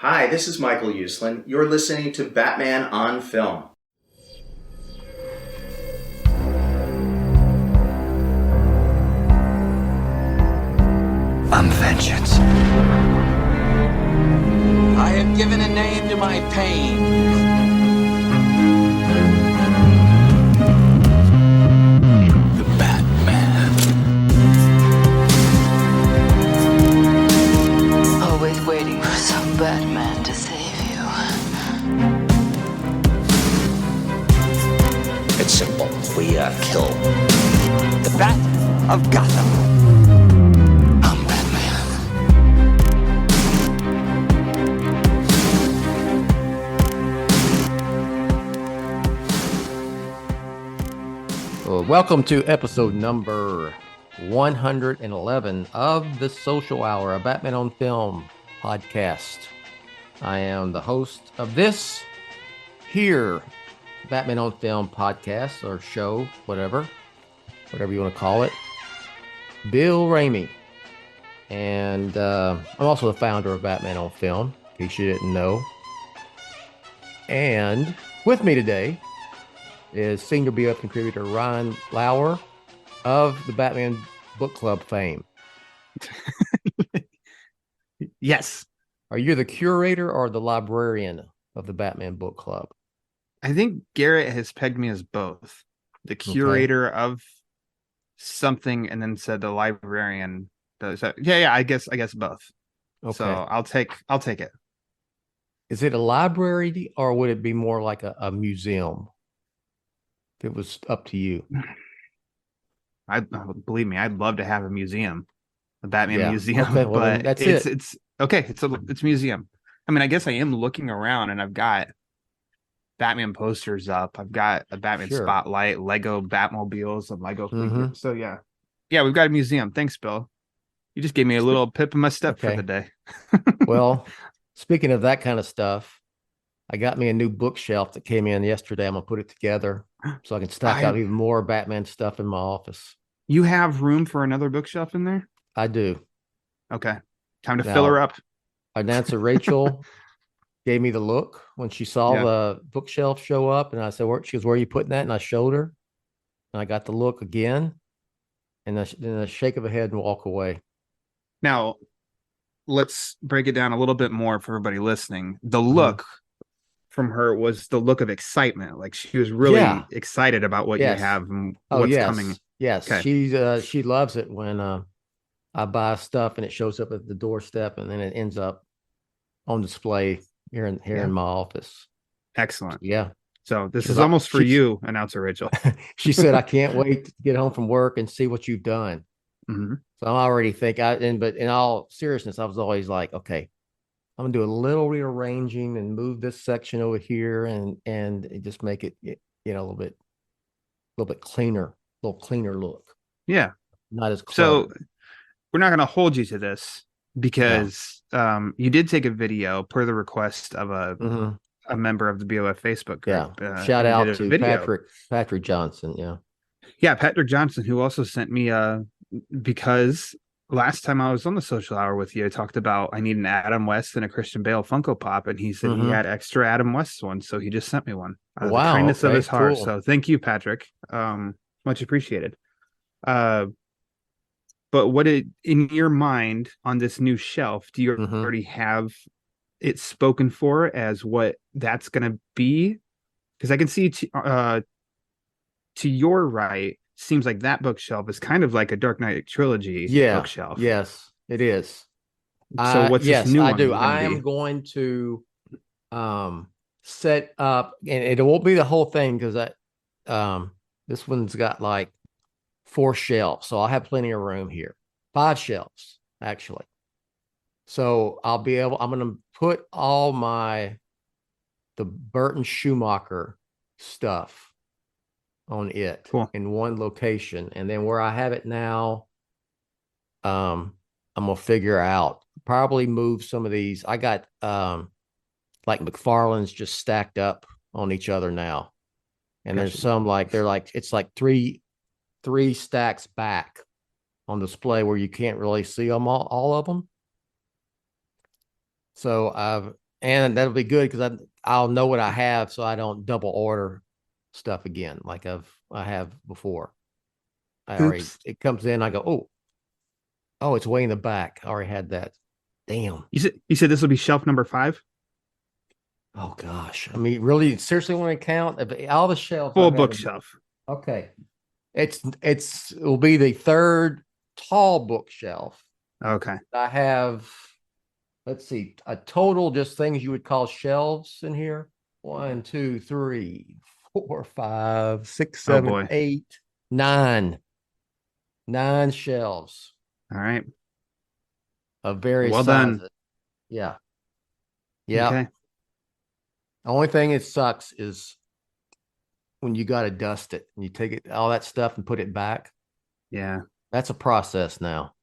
Hi, this is Michael Uslan. You're listening to Batman on Film. I'm vengeance. I have given a name to my pain. The Batman. Always waiting for some Batman to save you. It's simple. We kill the Bat of Gotham. I'm Batman. Well, welcome to episode number 111 of the Social Hour, a Batman on Film podcast. I am the host of this here Batman on Film podcast or show, whatever you want to call it. Bill Ramey. And I'm also the founder of Batman on Film, in case you didn't know. And with me today is senior BOF contributor Ryan Lauer of the Batman Book Club fame. Yes. Are you the curator or the librarian of the Batman Book Club? I think Garrett has pegged me as both. The curator of something and then said the librarian does that. Yeah, I guess both. Okay. So I'll take it. Is it a library or would it be more like a museum? If it was up to you. Believe me, I'd love to have a museum, a Batman museum. Okay, well, but that's it's okay. It's a museum. I mean, I guess I am looking around and I've got Batman posters up. I've got a Batman spotlight, Lego Batmobiles, and Lego figures. So yeah, we've got a museum. Thanks, Bill. You just gave me a little pip in my step for the day. Well, speaking of that kind of stuff, I got me a new bookshelf that came in yesterday. I'm gonna put it together so I can stock out even more Batman stuff in my office. You have room for another bookshelf in there? I do. Okay. Time to fill her up. Announcer Rachel gave me the look when she saw the bookshelf show up, and I said, she goes, where are you putting that? And I showed her, and I got the look again, and then a shake of a head and walk away. Now, let's break it down a little bit more for everybody listening. The look from her was the look of excitement. Like she was really excited about what you have and what's coming. Yes. Okay. She loves it when I buy stuff and it shows up at the doorstep and then it ends up on display here in my office. Excellent. Yeah. So this is almost for you, announcer Rachel. She said, I can't wait to get home from work and see what you've done. Mm-hmm. So I already think but in all seriousness, I was always like, okay, I'm gonna do a little rearranging and move this section over here and just make it, a little bit cleaner, a little cleaner look. Yeah. Not as So cluttered. we're not going to hold you to this because you did take a video per the request of a member of the BOF Facebook group. Yeah. Shout out to Patrick Johnson. Yeah. Yeah. Patrick Johnson, who also sent me because last time I was on the Social Hour with you, I talked about I need an Adam West and a Christian Bale Funko Pop, and he said he had extra Adam West ones, so he just sent me one. The kindness of his heart. Cool. So thank you, Patrick. Much appreciated. But in your mind on this new shelf, do you already have it spoken for as what that's going to be? Because I can see to your right. Seems like that bookshelf is kind of like a Dark Knight trilogy bookshelf. Yes, it is. So what's this new one? I do. I am going to set up, and it won't be the whole thing because this one's got like 4 shelves, so I'll have plenty of room here. 5 shelves actually. So I'm going to put all the Burton Schumacher stuff on it in one location, and then where I have it now, I'm gonna figure out, probably move some of these. I got like McFarlane's just stacked up on each other now, and there's some it's like three stacks back on display where you can't really see them all of them. So And that'll be good because I'll know what I have, so I don't double order stuff again like I have before. Oops. It comes in. I go, oh, it's way in the back. I already had that. Damn. You said this will be shelf number 5? Oh gosh. I mean, really, seriously, want to count all the shelves Full I've got bookshelf. Okay. It will be the third tall bookshelf. Okay. I have, let's see, a total just things you would call shelves in here. 1, 2, 3, 4, 5, 6, Oh 7, boy. 8, 9. 9 shelves All right. of various Well done. sizes. Yeah. Yeah. Okay. The only thing it sucks is when you got to dust it and you take it, all that stuff and put it back. Yeah. That's a process now,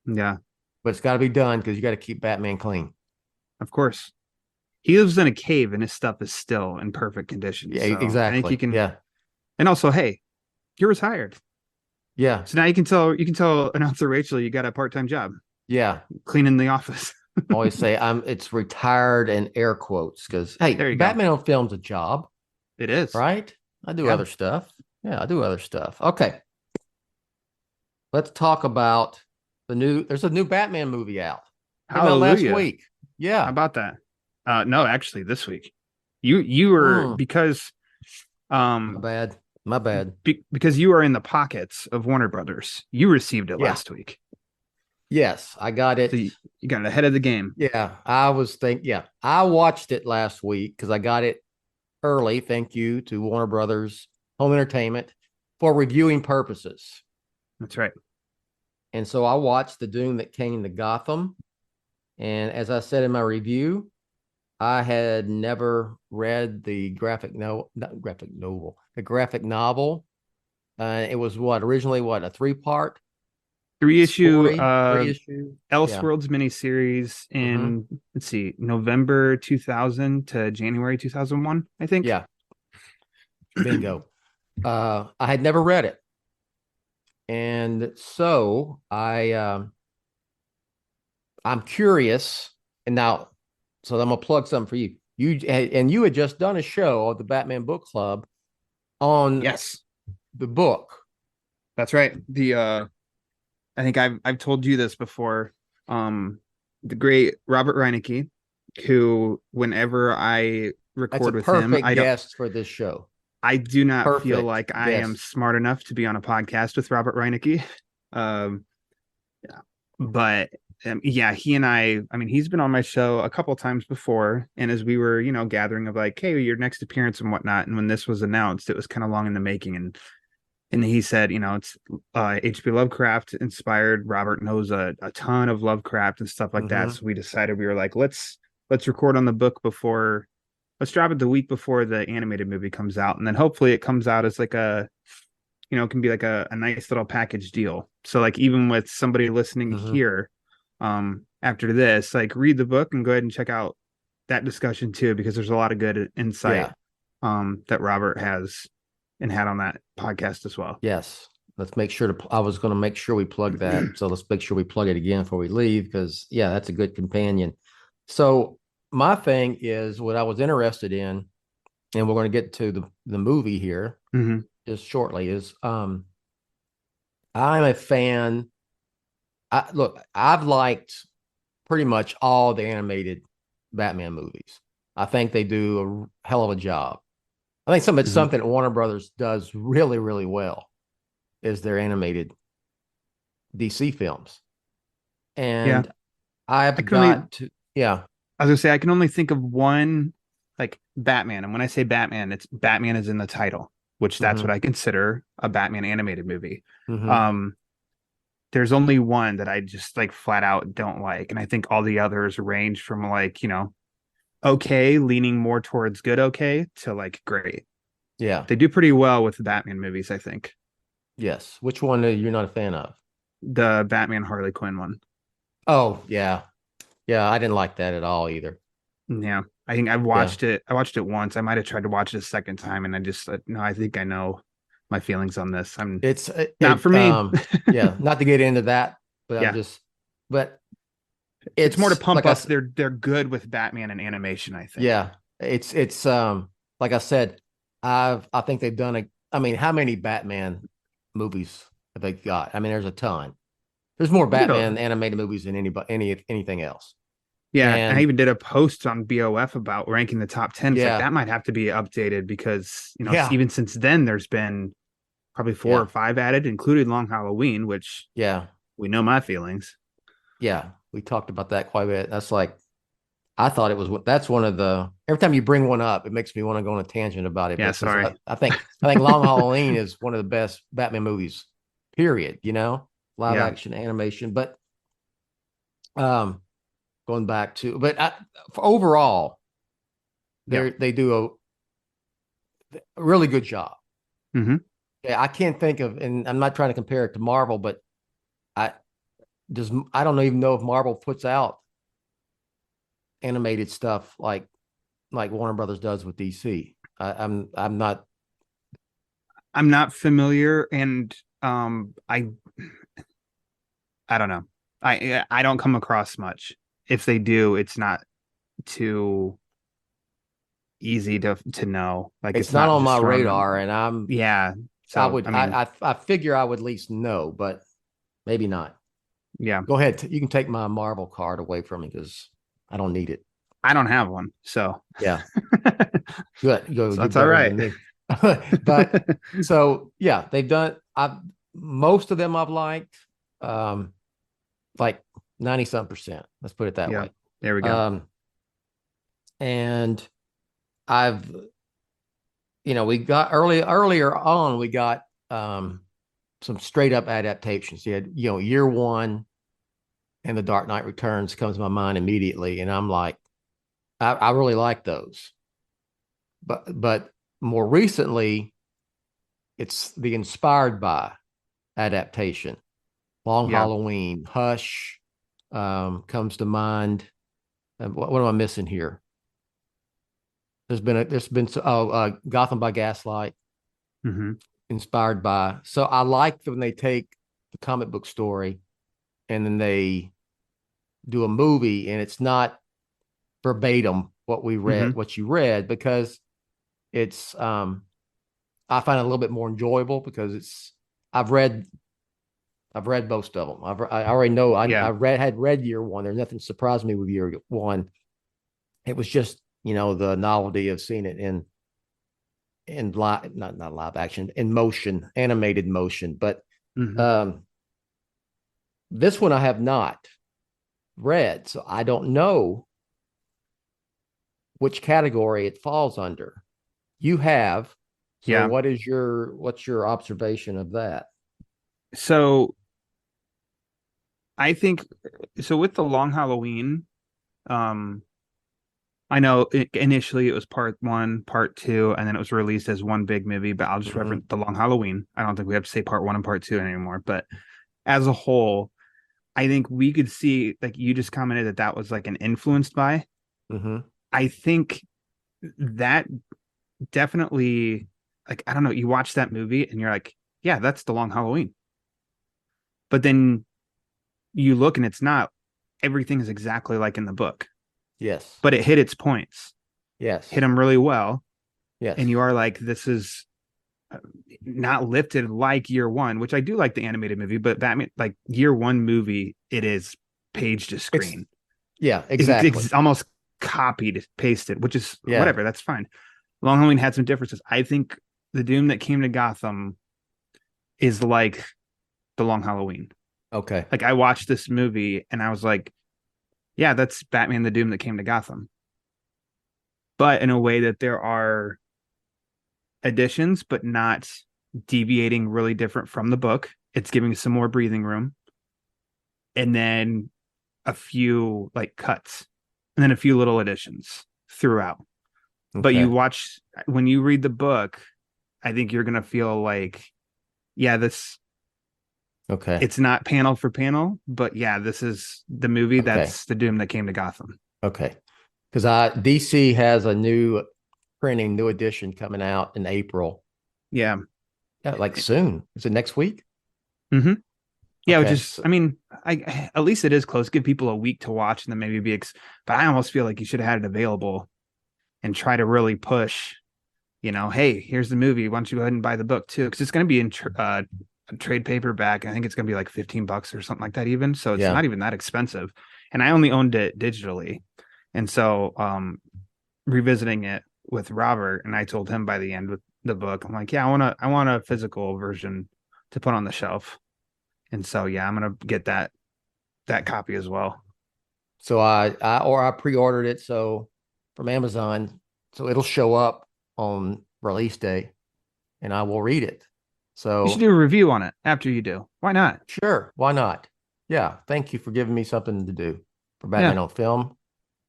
Yeah. but it's got to be done because you got to keep Batman clean. Of course. He lives in a cave and his stuff is still in perfect condition. Yeah, So exactly. I think you can. Yeah. And also, hey, you're retired. Yeah. So now you can tell announcer Rachel you got a part-time job Yeah. cleaning the office. I always say it's retired and air quotes because hey, There you Batman on film's a job, It is. right? I do Yeah. other stuff. Yeah, I do other stuff. Okay. Let's talk about there's a new Batman movie out. Came out last Hallelujah. week. Yeah. How about that? No, actually this week. You were because My bad. My bad. because you are in the pockets of Warner Brothers. You received it Yeah. last week. Yes, I got it. So you got it ahead of the game. Yeah, I watched it last week because I got it early. Thank you to Warner Brothers Home Entertainment for reviewing purposes. That's right. And so I watched the Doom that came to Gotham. And as I said in my review, I had never read the graphic novel. It was originally a 3-part 3-issue story, 3-issue Elseworlds miniseries in let's see, November 2000 to January 2001, I think. Yeah. Bingo. I had never read it. And so I'm curious. And now, so I'm gonna plug something for you. You had just done a show of the Batman Book Club on the book. That's right. I think I've told you this before. The great Robert Reinecke, who whenever I record with him, I guest for this show. I do not feel like I am smart enough to be on a podcast with Robert Reinecke. But he and I mean, he's been on my show a couple times before. And as we were, gathering of like, hey, your next appearance and whatnot. And when this was announced, it was kind of long in the making. And he said, it's H.P. Lovecraft inspired. Robert knows a ton of Lovecraft and stuff like that. So we decided, we were like, let's record on the book before, let's drop it the week before the animated movie comes out. And then hopefully it comes out as like it can be like a nice little package deal. So like, even with somebody listening here, after this, like, read the book and go ahead and check out that discussion too, because there's a lot of good insight that Robert has and had on that podcast as well. Yes. Let's make sure I was going to make sure we plug that. So let's make sure we plug it again before we leave, because that's a good companion. So my thing is what I was interested in, and we're going to get to the movie here just shortly, is I'm a fan. I've liked pretty much all the animated Batman movies. I think they do a hell of a job. I think it's something that Warner Brothers does really, really well, is their animated DC films. And I was gonna say, I can only think of one, like, Batman. And when I say Batman, it's Batman is in the title, which that's what I consider a Batman animated movie. There's only one that I just like flat out don't like. And I think all the others range from like, okay, leaning more towards good, okay, to like great. Yeah. They do pretty well with the Batman movies, I think. Yes. Which one are you not a fan of? The Batman Harley Quinn one. Oh, yeah. Yeah, I didn't like that at all either. Yeah. I think I've watched it. I watched it once. I might have tried to watch it a second time, and I just no, I think I know my feelings on this. It's not for me. Not to get into that, but It's more to pump like I us. s- They're good with Batman and animation, I think. Yeah, it's like I said, I think they've done a. I mean, how many Batman movies have they got? I mean, there's a ton. There's more They did Batman animated movies than anything else. Yeah, I And even did a post on BOF about ranking the top 10. It's like yeah, that might have to be updated because, yeah, even since then there's been probably four or yeah, five added, including Long Halloween, which yeah, we know my feelings. yeah. We talked about that quite a bit. That's like I thought it was. That's one of the. Every time you bring one up, it makes me want to go on a tangent about it. Yeah, Because sorry. I think Long Halloween is one of the best Batman movies. Period. Live Yeah, action animation. But um, going back to, for overall, yeah. they do a really good job. Hmm. Yeah, I can't think of, and I'm not trying to compare it to Marvel, but I I don't even know if Marvel puts out animated stuff like Warner Brothers does with DC. I'm not. I'm not familiar, and I don't know. I don't come across much. If they do, it's not too easy to know. Like It's it's not not on just my throwing. radar, and Yeah. I So would I mean, I figure I would at least know, but maybe not. yeah. Go ahead, you can take my Marvel card away from me because I don't need it. I don't have one, so Yeah, good. so You're that's all better right. than me. But so yeah, they've done. I've most of them I've liked, um, like 90-some%. Let's put it that Yeah, way. there we go. Um, and I've we got earlier on we got some straight up adaptations. You had Year One and The Dark Knight Returns comes to my mind immediately, and I'm like, I really like those. But more recently, it's the Inspired By adaptation. Long Yeah. Halloween, Hush comes to mind. What am I missing here? There's been Gotham by Gaslight, Hmm. Inspired By. So I like when they take the comic book story and then they do a movie, and it's not verbatim Hmm. what you read, because it's I find it a little bit more enjoyable because I've read I've read most of them. I already know. Yeah. Had read Year One. There's nothing surprised me with Year One. It was just the novelty of seeing it in live, not live action, in motion, animated motion. But Hmm. um, this one I have not read, so I don't know which category it falls under. You have. So Yeah. what's your observation of that? So I think so with the Long Halloween, um, I know initially it was part one, part two, and then it was released as one big movie, but I'll just Mm-hmm. reference the Long Halloween. I don't think we have to say part one and part two anymore, but as a whole, I think we could see, like you just commented that was like an influenced by. Mm-hmm. I think that definitely, like, I don't know, you watch that movie and you're like, yeah, that's the Long Halloween. But then you look and it's not. Everything is exactly like in the book, Yes. but it hit its points, hit Yes. them really well. Yes. And you are like, this is not lifted like Year One, which I do like the animated movie, but Batman, like Year One movie, it is page to It's screen. yeah, It's, exactly. almost copied, pasted, which is Yeah. whatever. That's fine. Long Halloween had some differences. I think the Doom that came to Gotham is like the Long Halloween. Okay. Like I watched this movie and I was like, yeah, that's Batman the Doom that came to Gotham. But in a way that there are additions, but not deviating really different from the book. It's giving some more breathing room. And then a few like cuts, and then a few little additions throughout. But you Okay. watch, when you read the book, I think you're gonna feel like, yeah, Okay. it's not panel for panel, but yeah, this is the movie Okay. that's the Doom that came to Gotham. Okay. Because DC has a new new edition coming out in April. Yeah. Yeah, like soon. Is it next week? Mm-hmm. Yeah, which Okay. is, I mean, I at least it is close. Give people a week to watch and then maybe but I almost feel like you should have had it available and try to really push, hey, here's the movie. Why don't you go ahead and buy the book too? Because it's going to be in trade paperback. I think it's going to be like $15 or something like that even. So it's Yeah. not even that expensive. And I only owned it digitally. And so revisiting it with Robert, and I told him by the end with the book, I'm like, yeah, I want a physical version to put on the shelf. And so yeah, I'm gonna get that copy as well. So I pre-ordered it from Amazon, so it'll show up on release day, and I will read it. You should So do a review on it after you do. Why not? sure, why not? Yeah, thank you for giving me something to do for Batman Yeah, on film.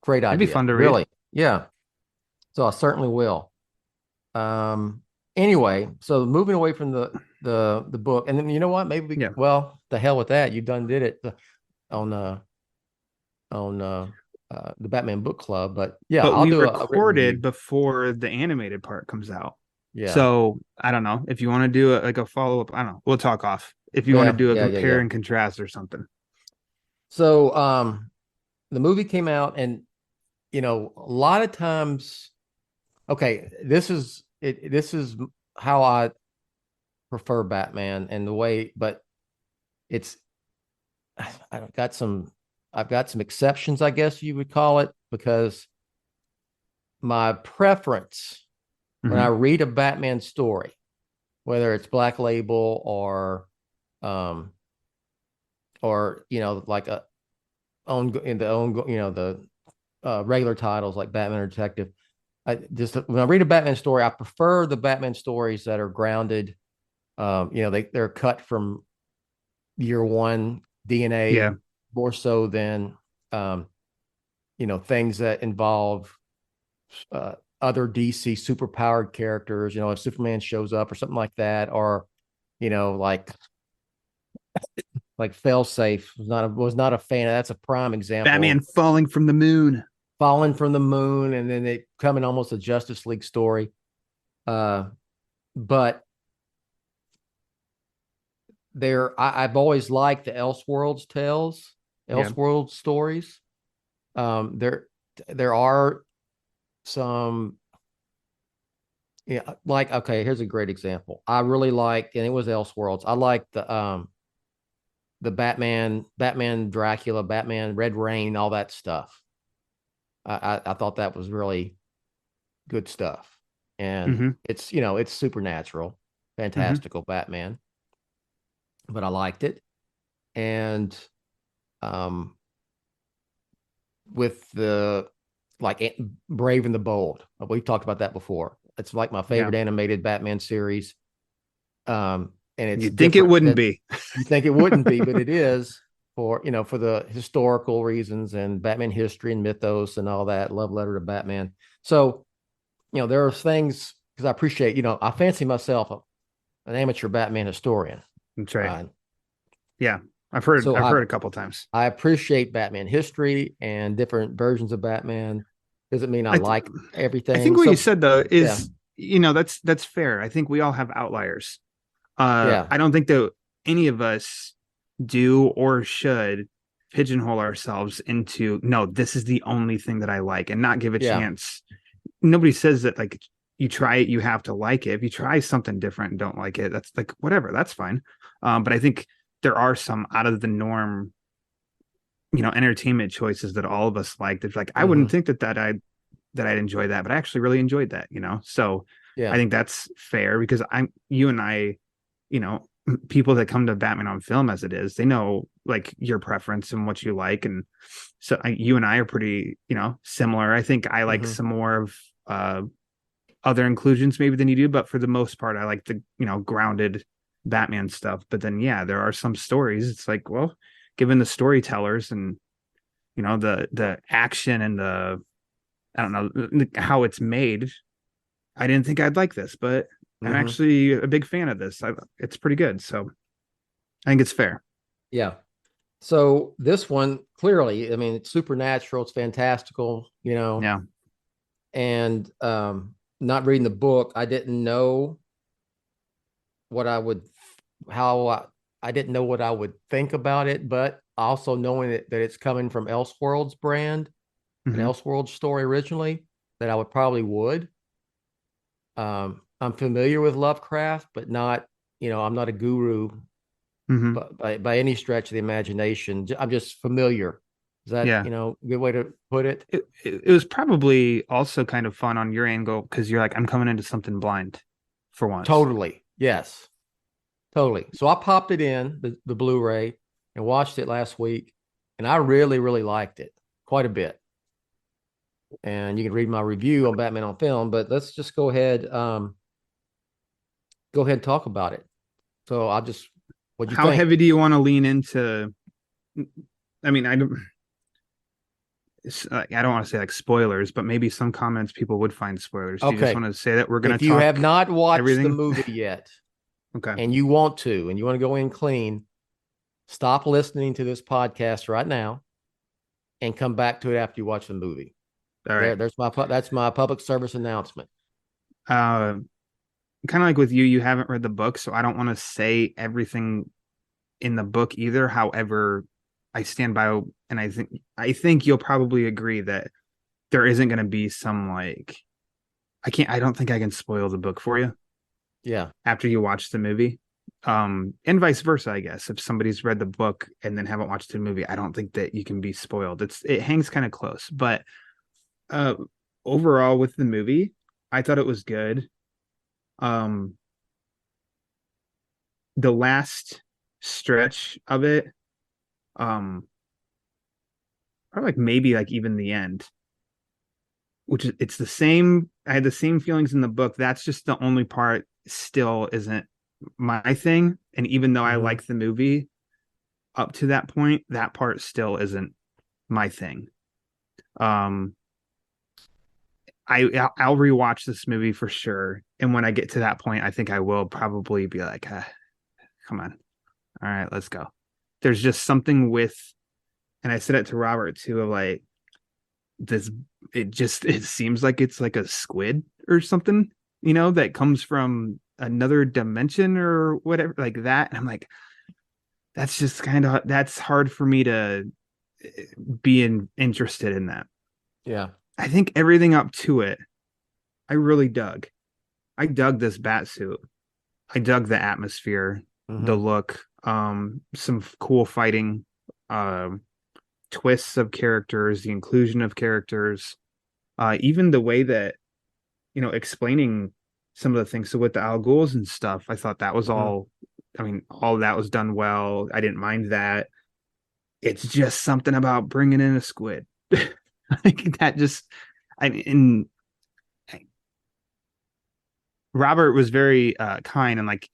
Great it'd be idea, fun to read. really. Yeah, so I certainly will. Anyway, so moving away from the book, and then you know what? Maybe Yeah. well, the hell with that. You done did it on on the Batman book club, but yeah, But I'll we do a written recorded review. before the animated part comes out. Yeah, So I don't know if you want to do a follow up. I don't know. We'll talk off if you want to yeah, do a yeah, yeah, compare yeah. and contrast or something. So the movie came out, and a lot of times, okay, this is it. This is how I prefer Batman and the way, but it's I've got some exceptions, I guess you would call it, because my preference when I Mhm. read a Batman story, whether it's Black Label um or like a own in the own the regular titles like Batman or Detective. When I read a Batman story, I prefer the Batman stories that are grounded. They're cut from year one DNA Yeah. more so than things that involve other DC superpowered characters. If Superman shows up or something like that, or like Failsafe was not a fan of. That's a prime example. Batman falling from the moon. Falling from the moon, and then they come in almost a Justice League story. But I've always liked the Elseworlds tales, Yeah. Elseworlds stories. There are some, like, okay, here's a great example. I really like, and it was Elseworlds. I like the Batman Dracula, Batman Red Rain, all that stuff. I thought that was really good stuff. And Hmm. it's supernatural, Hmm. fantastical Batman, but I liked it. And um, with the like Brave and the Bold, we've talked about that before. It's like my Yeah. favorite animated Batman series. And it's You'd think it different wouldn't than be. you think it wouldn't be, but it is for the historical reasons and Batman history and mythos and all that. Love letter to Batman. So, there are things because I appreciate, I fancy myself an amateur Batman historian. That's right. Uh, Yeah. I've so heard a couple times. I appreciate Batman history and different versions of Batman. Doesn't mean I I, th- like I think everything. what you So said though yeah, is, that's fair. I think we all have outliers. yeah, I don't think that any of us do or should pigeonhole ourselves into, no, this is the only thing that I like, and not give a yeah. chance. Nobody says that like you try it, you have to like it. If you try something different and don't like it, that's like whatever, that's fine. But I think there are some out of the norm, entertainment choices that all of us like. That's like I wouldn't Mm-hmm. think that I'd enjoy that, but I actually really enjoyed that. So I Yeah. think that's fair because you and I, you know, people that come to Batman on film as it is, they know like your preference and what you like, and so you and I are pretty, similar. I think I like Mm-hmm. some more of other inclusions maybe than you do, but for the most part, I like the grounded Batman stuff. But then yeah, there are some stories. It's like, well, given the storytellers and the action and the I don't know how it's made, I didn't think I'd like this, but I'm Mm-hmm. actually a big fan of this. It's pretty good, so I think it's fair. Yeah. So this one clearly, I mean, it's supernatural, it's fantastical, Yeah. and not reading the book, I didn't know what I would how I, I didn't know what I would think about it, but also knowing that it's coming from Elseworlds brand, an Mhm. Elseworlds story originally, that I would probably would. I'm familiar with Lovecraft, but not, I'm not a guru Mhm. by any stretch of the imagination. I'm just familiar. Is that, Yeah. a good way to put it? It was probably also kind of fun on your angle because you're like, I'm coming into something blind for once. Totally. Yes. Totally. So I popped it in the Blu-ray and watched it last week, and I really, really liked it quite a bit. And you can read my review on Batman on Film, but let's just go ahead and talk about it. So what'd you How think? heavy do you want to lean into? I mean, I don't want to say like spoilers, but maybe some comments people would find spoilers. Do you just Okay. want to say that we're going If to you talk have not watched the everything? movie yet, Okay. and you want to go in clean, stop listening to this podcast right now and come back to it after you watch the movie. All right. That's my public service announcement. Kind of like with you, you haven't read the book, so I don't want to say everything in the book either. However, I stand by, and I think you'll probably agree that there isn't going to be some like I don't think I can spoil the book for you Yeah. after you watch the movie. And vice versa, I guess. If somebody's read the book and then haven't watched the movie, I don't think that you can be spoiled. It hangs kind of close, but uh overall with the movie, I thought it was good. Um the last stretch of it, probably like maybe like even the end, which is it's the same. I had the same feelings in the book. That's just the only part still isn't my thing. And even though I like the movie up to that point, that part still isn't my thing. Um, I'll rewatch this movie for sure, and when I get to that point, I think I will probably be like, "Come on, all right, let's go." There's just something with, and I said it to Robert too, of like this. It seems like it's like a squid or something, that comes from another dimension or whatever, like that. And I'm like, that's hard for me to be interested in that. Yeah. I think everything up to it, I really dug. I dug this bat suit. I dug the atmosphere, the look, some cool fighting, twists of characters, the inclusion of characters, even the way that, explaining some of the things. So with the Al Ghuls and stuff, I thought that was all, I mean, all of that was done well. I didn't mind that. It's just something about bringing in a squid. Like that just, Robert was very kind, and like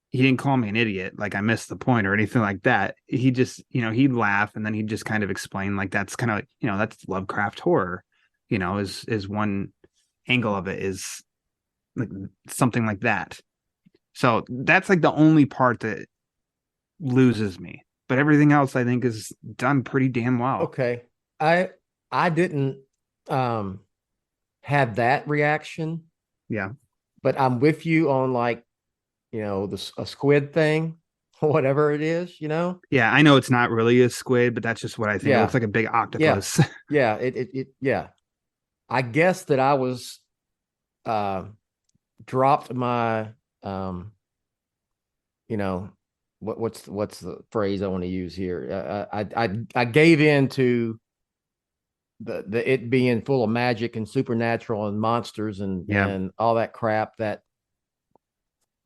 he didn't call me an idiot, like I missed the point or anything like that. He just, he'd laugh, and then he'd just kind of explain like that's kind of like, that's Lovecraft horror, is one angle of it, is like something like that. So that's like the only part that loses me, but everything else I think is done pretty damn well. Okay. I didn't have that reaction. Yeah. But I'm with you on like, a squid thing, whatever it is, Yeah, I know it's not really a squid, but that's just what I think. Yeah. It looks like a big octopus. Yeah. Yeah. I guess that I was dropped my what's the phrase I want to use here? I gave in to the it being full of magic and supernatural and monsters and all that crap, that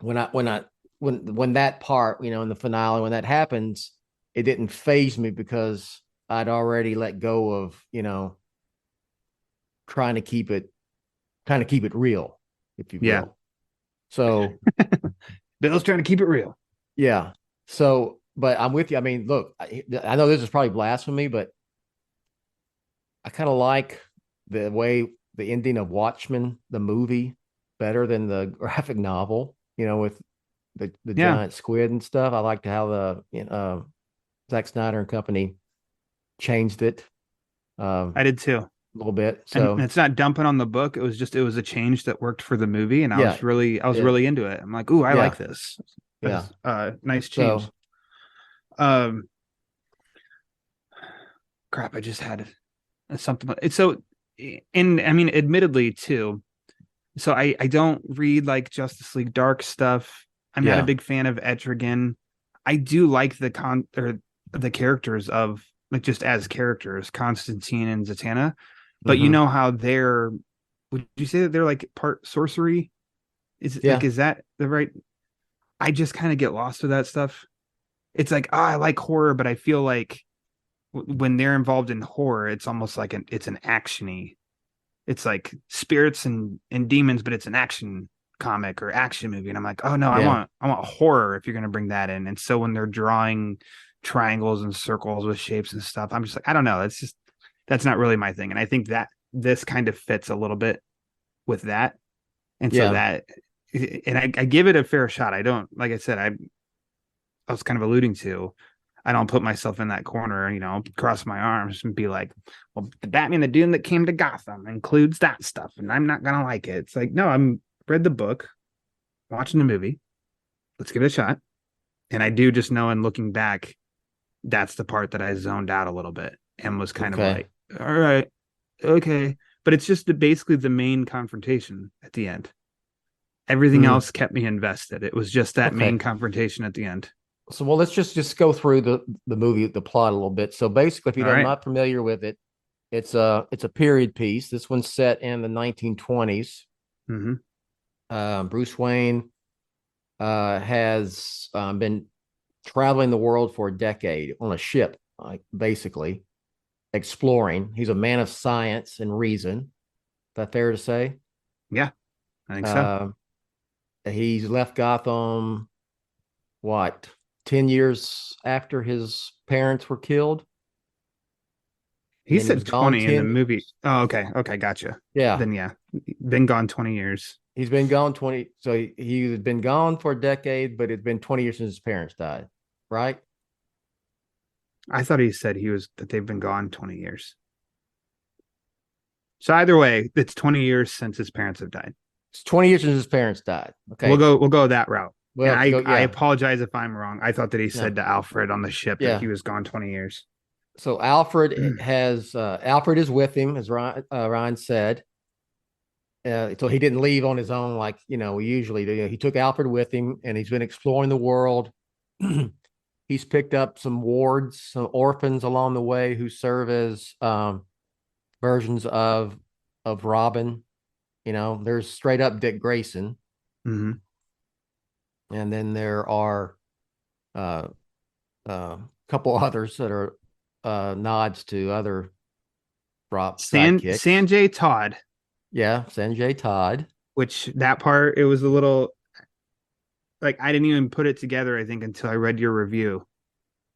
when that part, in the finale, when that happens, it didn't faze me because I'd already let go of, trying to keep it real, if you will. Yeah. So Bill's trying to keep it real. Yeah. So, but I'm with you. I mean, look, I know this is probably blasphemy, but I kind of like the way the ending of Watchmen, the movie, better than the graphic novel, with the giant squid and stuff. I liked how the Zack Snyder and company changed it. I did too. A little bit. So and it's not dumping on the book. It was a change that worked for the movie, and I was really into it. I'm like, ooh, I like this. Yeah. Nice change. So Um, crap, I just had something. It's so, and I mean, admittedly too. So I don't read like Justice League Dark stuff. I'm not a yeah. big fan of Etrigan. I do like the characters of like just as characters, Constantine and Zatanna. But you Mhm. know how they're, would you say that they're like part sorcery? Is it like, Yeah. is that the right? I just kind of get lost with that stuff. It's like, I like horror, but I feel like when they're involved in horror, it's almost like it's an actiony. It's like spirits and demons, but it's an action comic or action movie. And I'm like, oh no, Yeah. I want horror if you're gonna bring that in. And so when they're drawing triangles and circles with shapes and stuff, I'm just like, I don't know. That's not really my thing. And I think that this kind of fits a little bit with that. And so Yeah. that, and I give it a fair shot. I don't, like I said, I was kind of alluding to, I don't put myself in that corner, cross my arms and be like, well, the Batman, the Doom that came to Gotham includes that stuff, and I'm not gonna like it. It's like, no, I'm read the book, watching the movie. Let's give it a shot. And I do just know, in looking back, that's the part that I zoned out a little bit and was kind of Okay. like, all right, okay. But it's just basically the main confrontation at the end. Everything Mm. else kept me invested. It was just that Okay. main confrontation at the end. So well, let's just go through the movie, the plot a little bit. So basically, if you're All right. not familiar with it, it's a period piece. This one's set in the 1920s. Mm-hmm. Bruce Wayne has been traveling the world for a decade on a ship, basically exploring. He's a man of science and reason. Is that fair to say? Yeah, I think so. He's left Gotham, what, 10 years after his parents were killed? He And he said was gone 20 in the 10. movie. Oh, okay. Okay, gotcha. Yeah. Then yeah, been gone 20 years. He's been gone 20. So he's been gone for a decade, but it's been 20 years since his parents died, right? I thought he said that they've been gone 20 years. So either way, it's 20 years since his parents have died. It's 20 years since his parents died. Okay. We'll go that route. Well, And go, I yeah. apologize if I'm wrong. I thought that he said No. to Alfred on the ship Yeah. that he was gone 20 years. So Alfred is with him, as Ryan said. So he didn't leave on his own like we usually do. He took Alfred with him, and he's been exploring the world. He's picked up some wards, some orphans along the way who serve as versions of Robin. There's straight up Dick Grayson, Mm-hmm. and then there are couple others that are nods to other sidekicks. Sanjay Todd. Yeah, Sanjay Todd. Which that part, it was a little like I didn't even put it together, I think, until I read your review.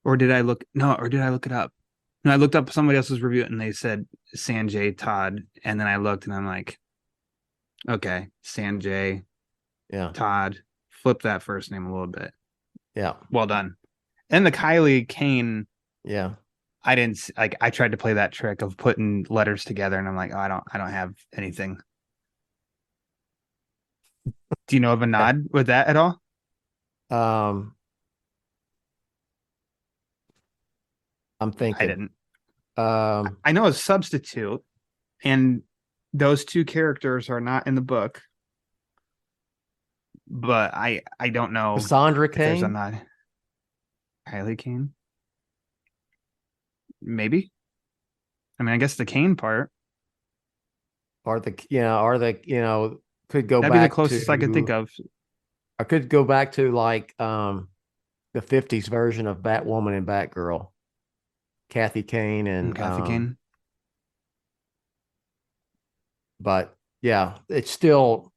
Or did I look it up? No, I looked up somebody else's review and they said Sanjay Todd. And then I looked and I'm like, okay, Sanjay Todd. Flip that first name a little bit. Yeah. Well done. And the Kylie Kane. Yeah. I didn't like, I tried to play that trick of putting letters together and I'm like, oh, I don't have anything. Do you know of a nod with that at all? I'm thinking. I didn't. I know a substitute, and those two characters are not in the book. But I don't know. Cassandra Cain. There's a nod. Kylie Kane. Maybe. I mean, I guess the Kane part. Or could go That'd back be the closest I could think of. I could go back to like the 50s version of Batwoman and Batgirl. Kathy Kane and Kathy Kane. But yeah, it's still,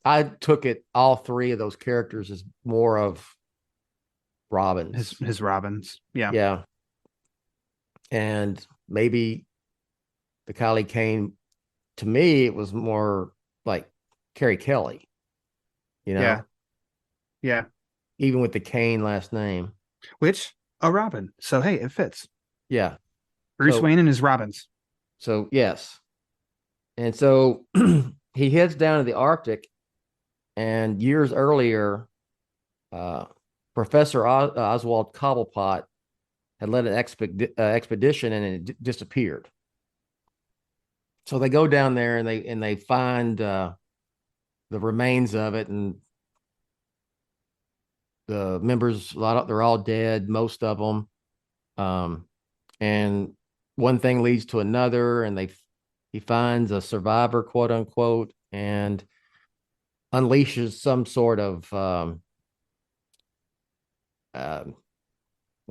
I took it, all three of those characters as more of Robins. His Robins. Yeah. Yeah. And maybe the Kylie Kane, to me, it was more like Carrie Kelly, Yeah. Yeah. Even with the Kane last name. Which, a Robin. So, hey, it fits. Yeah. Bruce Wayne and his Robins. So, yes. And so he heads down to the Arctic, and years earlier, uh, Professor Oswald Cobblepot had led an expedition and it disappeared. So they go down there and they find the remains of it, and the members, they're all dead, most of them. And one thing leads to another, and he finds a survivor, quote unquote, and unleashes some sort of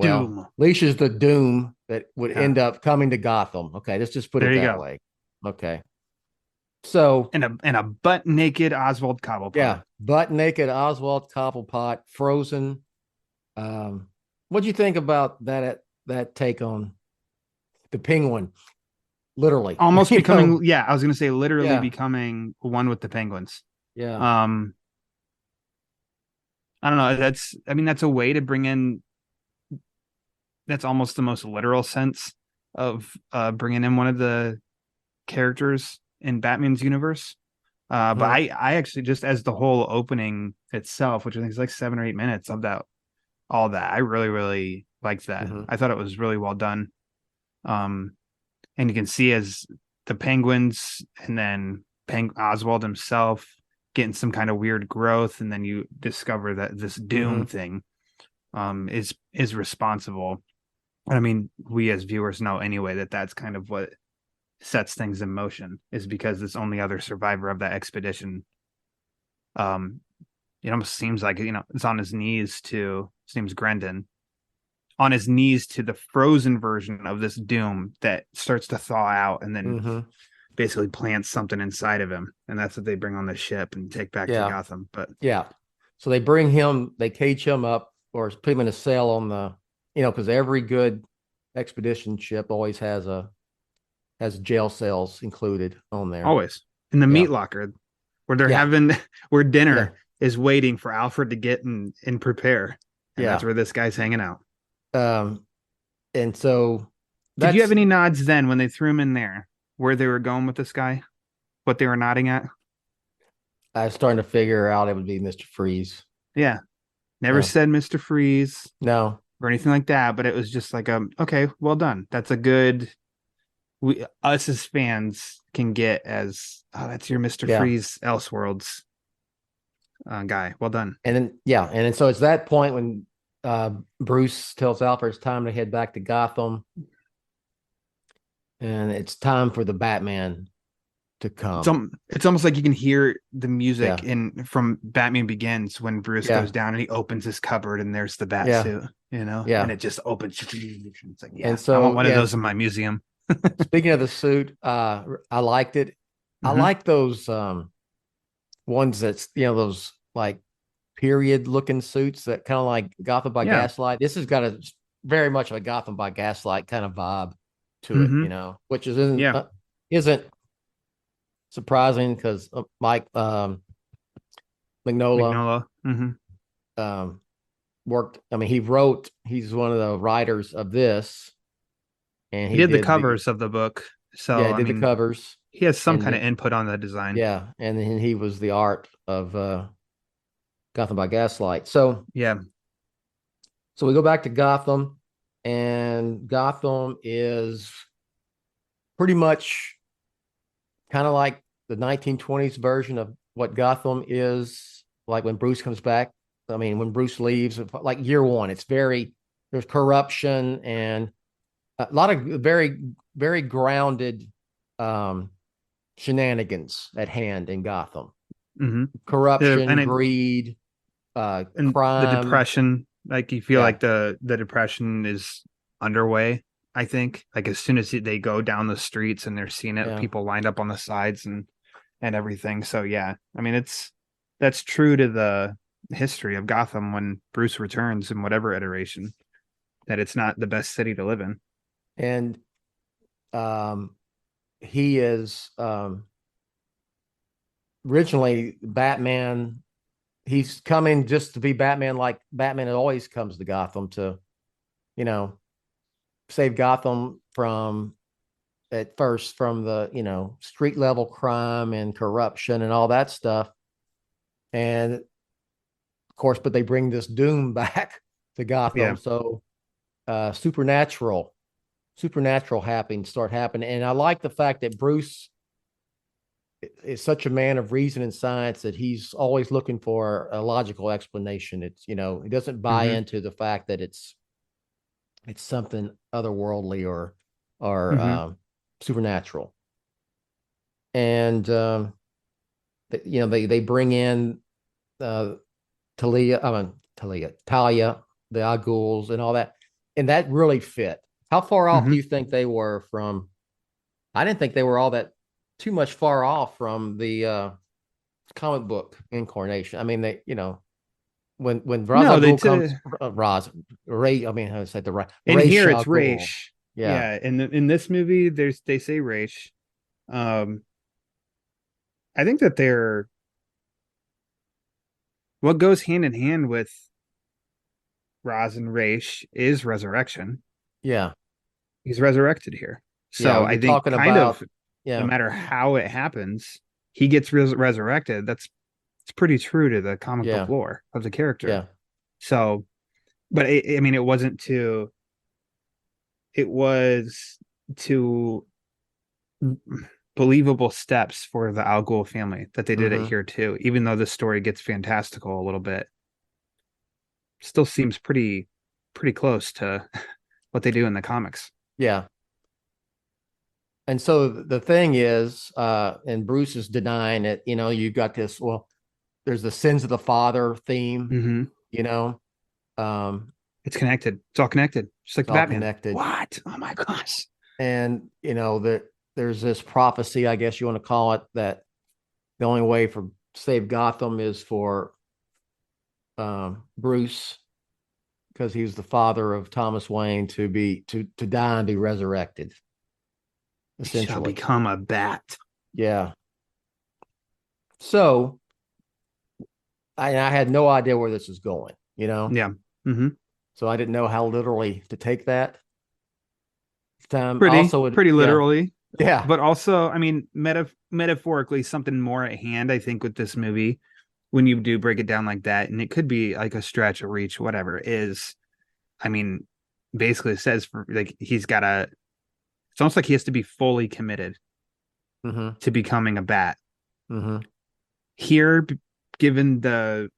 Doom. unleashes the doom that would Yeah. end up coming to Gotham. Okay, let's just put There it you that go. way. Okay. So And a butt naked Oswald Cobblepot. yeah, butt naked Oswald Cobblepot, frozen. What'd you think about that take on the Penguin? Literally, Almost you becoming know? yeah, I was gonna say literally Yeah. becoming one with the Penguins. Yeah. I don't know. That's a way to bring in. That's almost the most literal sense of bringing in one of the characters in Batman's universe. But I actually, just as the whole opening itself, which I think is like 7 or 8 minutes of that, all that, I really, really liked that. I thought it was really well done. And you can see as the Penguins and then Oswald himself getting some kind of weird growth, and then you discover that this Doom thing is responsible. And I mean, we as viewers know anyway that that's kind of what sets things in motion, is because this only other survivor of that expedition, it almost seems like, it's on his knees to, his name's Grendon, on his knees to the frozen version of this Doom that starts to thaw out and then basically plants something inside of him. And that's what they bring on the ship and take back to Gotham. But yeah, so they cage him up or put him in a cell on the, because every good expedition ship always has jail cells included on there. Always in the meat locker where they're having, where dinner is waiting for Alfred to get and prepare. And that's where this guy's hanging out. And so did you have any nods then when they threw him in there, where they were going with this guy, what they were nodding at? I was starting to figure out it would be Mr. Freeze. Yeah. Never said Mr. Freeze. No. Or anything like that, but it was just like, okay, well done. That's a good, us as fans can get as, that's your Mr. Freeze Elseworlds guy. Well done. And then, so it's that point when Bruce tells Alfred it's time to head back to Gotham, and it's time for the Batman to come. It's almost like you can hear the music from Batman Begins when Bruce goes down and he opens his cupboard and there's the bat suit, and it just opens. It's like, and so I want one of those in my museum. Speaking of the suit, I liked it. I like those ones that's, those like period looking suits that kind of like Gotham by Gaslight. This has got a very much of a Gotham by Gaslight kind of vibe to it, which isn't surprising because Mike Mignola worked. I mean, he's one of the writers of this, and he did the covers of the book. So did the covers. He has some kind of input on the design. Yeah, and then he was the art of Gotham by Gaslight. So so we go back to Gotham, and Gotham is pretty much kind of like the 1920s version of what Gotham is like when Bruce comes back. I mean, when Bruce leaves, like year one, there's corruption and a lot of very, very grounded shenanigans at hand in Gotham. Corruption, greed, and crime. The depression. Like you feel like the depression is underway. I think like as soon as they go down the streets and they're seeing it, people lined up on the sides and everything. So I mean, that's true to the history of Gotham when Bruce returns in whatever iteration, that it's not the best city to live in. And he is originally Batman. He's coming just to be Batman, like Batman always comes to Gotham to, save Gotham from the, street level crime and corruption and all that stuff. And of course, but they bring this doom back to Gotham. Yeah. So supernatural start happening. And I like the fact that Bruce is such a man of reason and science that he's always looking for a logical explanation. It's, he doesn't buy into the fact that it's something otherworldly or supernatural. And they bring in Talia, the Al Ghuls and all that, and that really fit. How far off do you think they were from? I didn't think they were all that too much far off from the comic book incarnation. I mean, they, when Ra's al Ghul comes, Ray. I mean, how to say the right? In here, it's Raish. Yeah. In this movie, they say Raish. I think that what goes hand in hand with Ra's and Raish is resurrection. Yeah, he's resurrected here. So I think no matter how it happens, he gets resurrected. It's pretty true to the comic book lore of the character. Yeah. So, but it was to believable steps for the Al Ghul family that they did it here too. Even though the story gets fantastical a little bit, still seems pretty close to what they do in the comics. Yeah. And so the thing is, and Bruce is denying it, you've got this, there's the sins of the father theme, it's connected. It's all connected. Just like Batman. Connected. What? Oh my gosh. And, there's this prophecy, I guess you want to call it, that the only way for save Gotham is for Bruce, because he was the father of Thomas Wayne, to die and be resurrected. Essentially, shall become a bat. Yeah. So, I had no idea where this was going. Yeah. So I didn't know how literally to take that. Pretty literally. Yeah. But also, I mean, metaphorically, something more at hand, I think, with this movie, when you do break it down like that, and it could be like a stretch, a reach, whatever, is, I mean, basically it says it's almost like he has to be fully committed to becoming a bat. Here, given the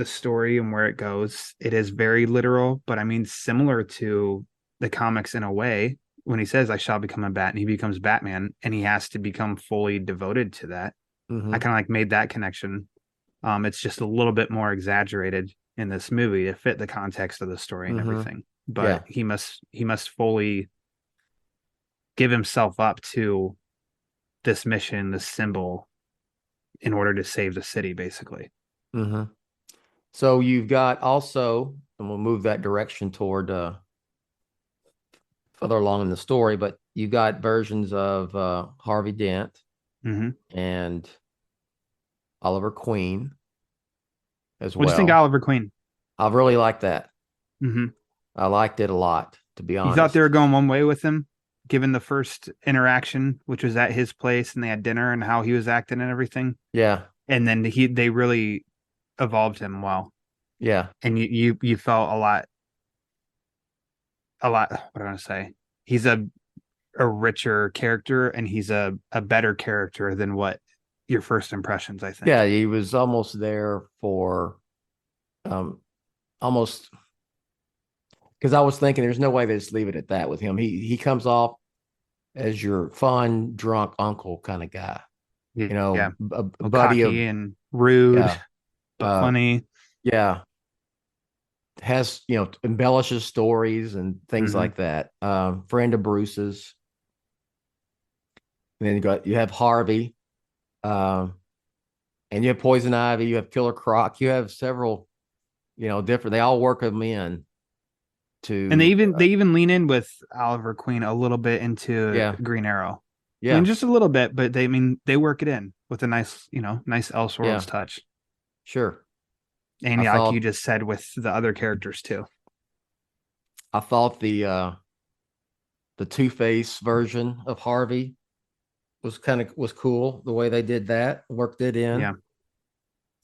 story and where it goes, it is very literal, but I mean, similar to the comics in a way, when he says, I shall become a bat, and he becomes Batman, and he has to become fully devoted to that. I kind of made that connection. It's just a little bit more exaggerated in this movie to fit the context of the story and everything. But he must fully give himself up to this mission, this symbol, in order to save the city, basically. So you've got also, and we'll move that direction toward further along in the story, but you got versions of Harvey Dent and Oliver Queen as well. What do you think of Oliver Queen? I really like that. I liked it a lot, to be honest. You thought they were going one way with him, given the first interaction, which was at his place, and they had dinner and how he was acting and everything. Yeah. And then they really evolved him well. Yeah. And you felt a lot, what do I want to say? He's a richer character, and he's a better character than what your first impressions, I think. Yeah, he was almost there for almost, because I was thinking there's no way they just leave it at that with him. He comes off as your fun, drunk uncle kind of guy. A buddy of, and rude, but funny. Yeah. Has, embellishes stories and things like that. Friend of Bruce's. And then you have Harvey. And you have Poison Ivy, you have Killer Croc, you have several, different, they all work them in to, and they even lean in with Oliver Queen a little bit into Green Arrow. Yeah. I mean, just a little bit, but they work it in with a nice Elseworlds touch. Sure. And like you just said with the other characters too. I thought the Two-Face version of Harvey was cool, the way they did that, worked it in. Yeah.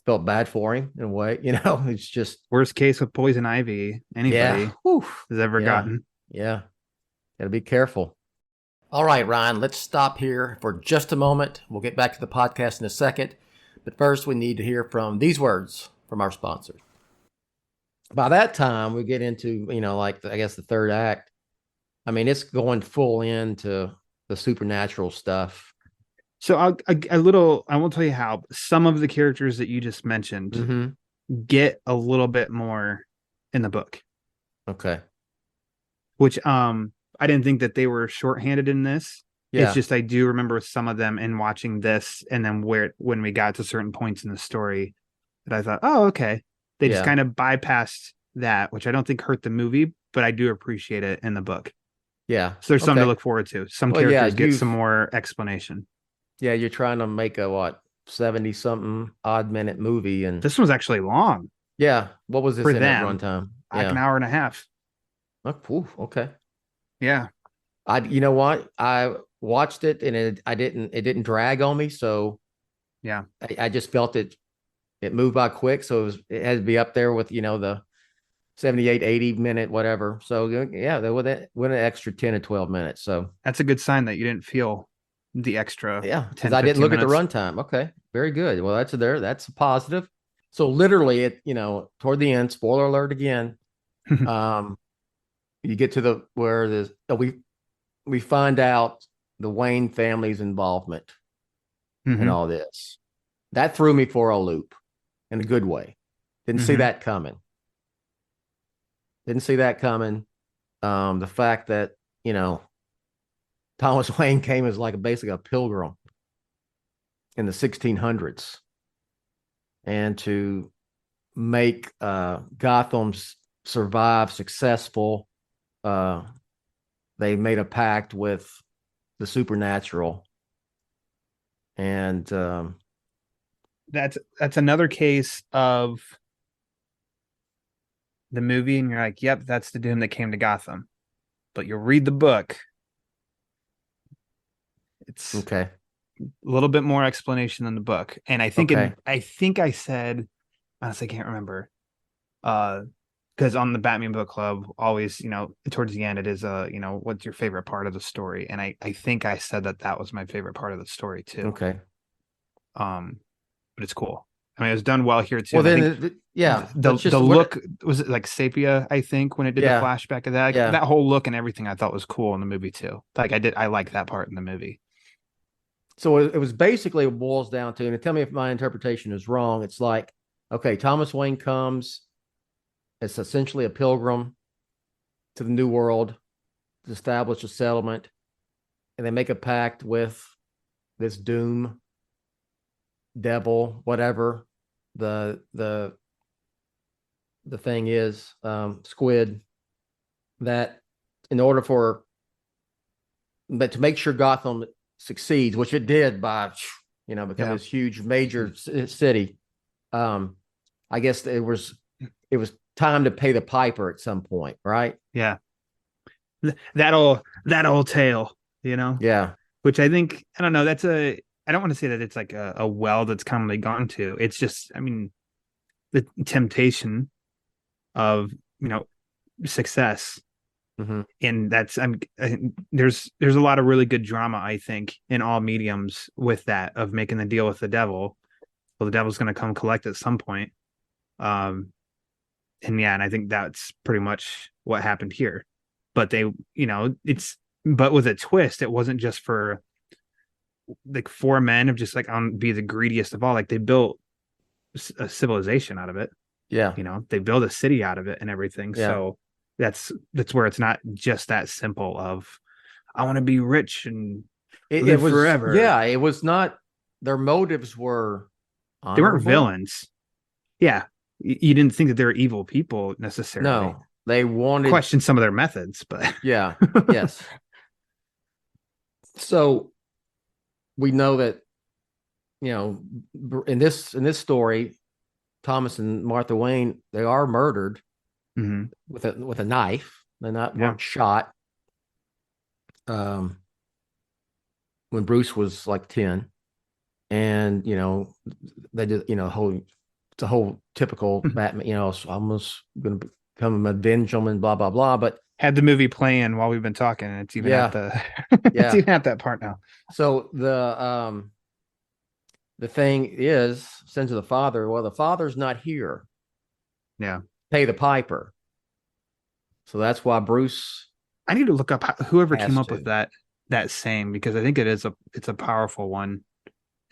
felt bad for him in a way. It's just Worst case with poison ivy anybody yeah, whew, has ever yeah, gotten. yeah. Got to be careful. All right, Ryan, let's stop here for just a moment. We'll get back to the podcast in a second. But first, we need to hear from these words from our sponsors. By that time, we get into, like, I guess the third act. I mean, it's going full into the supernatural stuff. So I won't tell you how. Some of the characters that you just mentioned get a little bit more in the book. Okay. Which I didn't think that they were shorthanded in this. Yeah. It's just I do remember some of them in watching this, and then when we got to certain points in the story that I thought, oh, okay. They just kind of bypassed that, which I don't think hurt the movie, but I do appreciate it in the book. Yeah. So there's something to look forward to. Some characters get some more explanation. Yeah, you're trying to make a 70-something odd minute movie, and this was actually long. Yeah. What was this for in them, at runtime? like an hour and a half. Oh, okay. Yeah. You know what? I watched it and it didn't drag on me. So yeah, I just felt it moved by quick. So it had to be up there with, the 78, 80 minute, whatever. So yeah, they went an extra 10 to 12 minutes. So that's a good sign that you didn't feel the extra. Yeah. Because I didn't look at the runtime. Okay. Very good. Well, that's a positive. So literally toward the end, spoiler alert again. You get to where we find out the Wayne family's involvement in all this. That threw me for a loop in a good way. Didn't see that coming. The fact that, Thomas Wayne came as basically a pilgrim in the 1600s, and to make Gotham survive successful, they made a pact with the supernatural, and that's another case of the movie, and you're like, yep, that's the doom that came to Gotham. But you'll read the book, it's okay, a little bit more explanation than the book. And I think I said, honestly, I can't remember, because on the Batman book club, always, towards the end, it is what's your favorite part of the story? And I think I said that was my favorite part of the story too. Okay. But it's cool. I mean, it was done well here too. Well, then, the look was it like sepia? I think when it did the flashback of that, that whole look and everything, I thought was cool in the movie too. I like that part in the movie. So it was basically, it boils down to, and tell me if my interpretation is wrong. It's like, okay, Thomas Wayne comes. It's essentially a pilgrim to the New World to establish a settlement, and they make a pact with this doom devil, whatever the thing is, squid, that in order but to make sure Gotham succeeds, which it did by becoming this huge major city. I guess it was time to pay the piper at some point, right? Yeah. That old tale, Yeah. Which I think, I don't know, I don't want to say that it's like a well that's commonly gone to. It's just, I mean, the temptation of, success. And that's, there's a lot of really good drama, I think, in all mediums with that, of making the deal with the devil. Well, the devil's going to come collect at some point. And I think that's pretty much what happened here. But they, but with a twist, it wasn't just for like four men of just be the greediest of all. Like, they built a civilization out of it. Yeah. They built a city out of it and everything. Yeah. So that's where it's not just that simple of, I want to be rich and live forever. Yeah. It was not, their motives were honorable. They weren't villains. Yeah. You didn't think that they were evil people necessarily. No, they wanted question some of their methods, but yeah. Yes. So we know that, in this story, Thomas and Martha Wayne, they are murdered with a knife. They're not weren't shot. When Bruce was like 10, and they did whole the whole typical Batman, so I'm almost going to become a Benjamin, blah, blah, blah. But had the movie playing while we've been talking, and it's even at the it's even at that part now. So the thing is, sins of the father. Well, the father's not here. Yeah. Pay the piper. So that's why Bruce. I need to look up whoever came up with that saying, because I think it's a powerful one.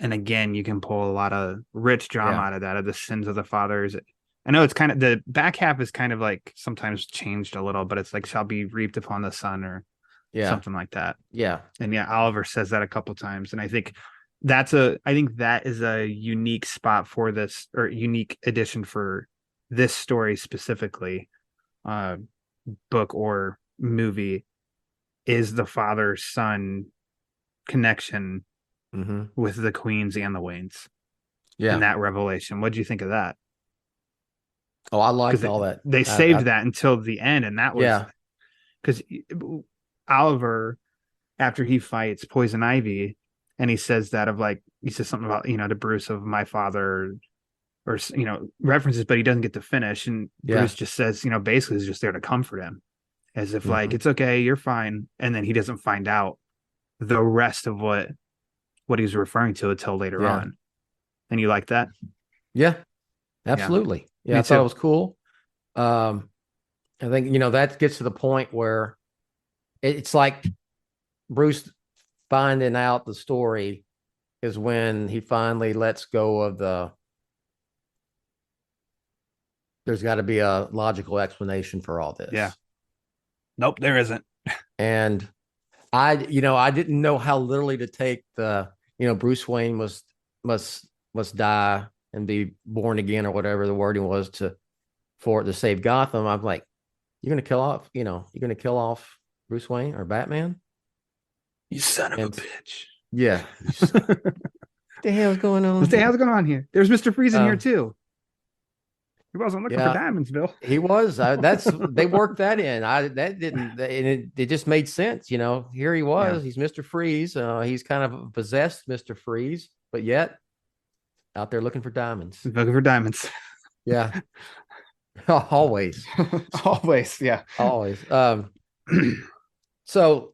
And again, you can pull a lot of rich drama out of that, of the sins of the fathers. I know it's kind of, the back half is kind of like sometimes changed a little, but it's like shall be reaped upon the son, or something like that. Yeah. And Oliver says that a couple times. And I think that is a unique spot for this, or unique addition for this story specifically, book or movie, is the father-son connection with the Queens and the Waynes. Yeah. And that revelation. What do you think of that? Oh, I liked all that. They saved that until the end, and that was because Oliver, after he fights Poison Ivy, and he says something about, to Bruce of my father, or references, but he doesn't get to finish, and Bruce just says, basically is just there to comfort him, as if like, it's okay, you're fine, and then he doesn't find out the rest of what he's referring to until later on. And you like that? Yeah, absolutely. Yeah, I thought it was cool. I think, that gets to the point where it's like Bruce finding out the story is when he finally lets go of there's got to be a logical explanation for all this. Yeah. Nope, there isn't. And I didn't know how literally to take Bruce Wayne must die and be born again, or whatever the wording was, to save Gotham. I'm like, you're gonna kill off Bruce Wayne or Batman? You son of a bitch. Yeah. What the hell's going on? What the hell's going on here? There's Mr. Freeze in here too. He wasn't looking for diamonds, Bill. He was. They worked that in. It just made sense. Here he was. He's Mr. Freeze. He's kind of possessed Mr. Freeze, but yet out there looking for diamonds. Looking for diamonds. Yeah. Always. Always. Yeah. Always. So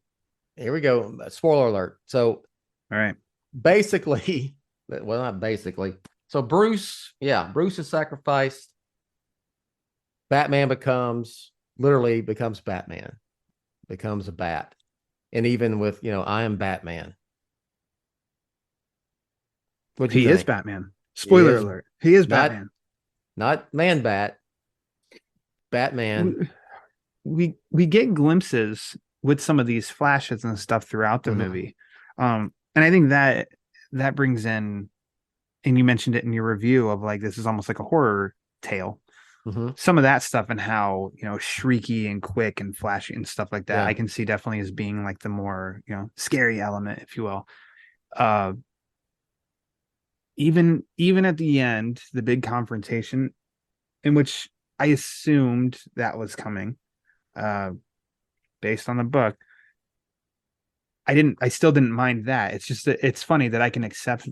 here we go. Spoiler alert. So, all right. Basically, well, not basically. So Bruce is sacrificed. Batman literally becomes Batman, becomes a bat. And even with, I am Batman. He is Batman. Spoiler alert. He is Batman. Not Man-Bat. Batman. We get glimpses with some of these flashes and stuff throughout the movie. And I think that brings in, and you mentioned it in your review of like, this is almost like a horror tale. Some of that stuff, and how, shrieky and quick and flashy and stuff like that, I can see definitely as being like the more, scary element, if you will. Even at the end, the big confrontation, in which I assumed that was coming, based on the book. I still didn't mind that. It's just that it's funny that I can accept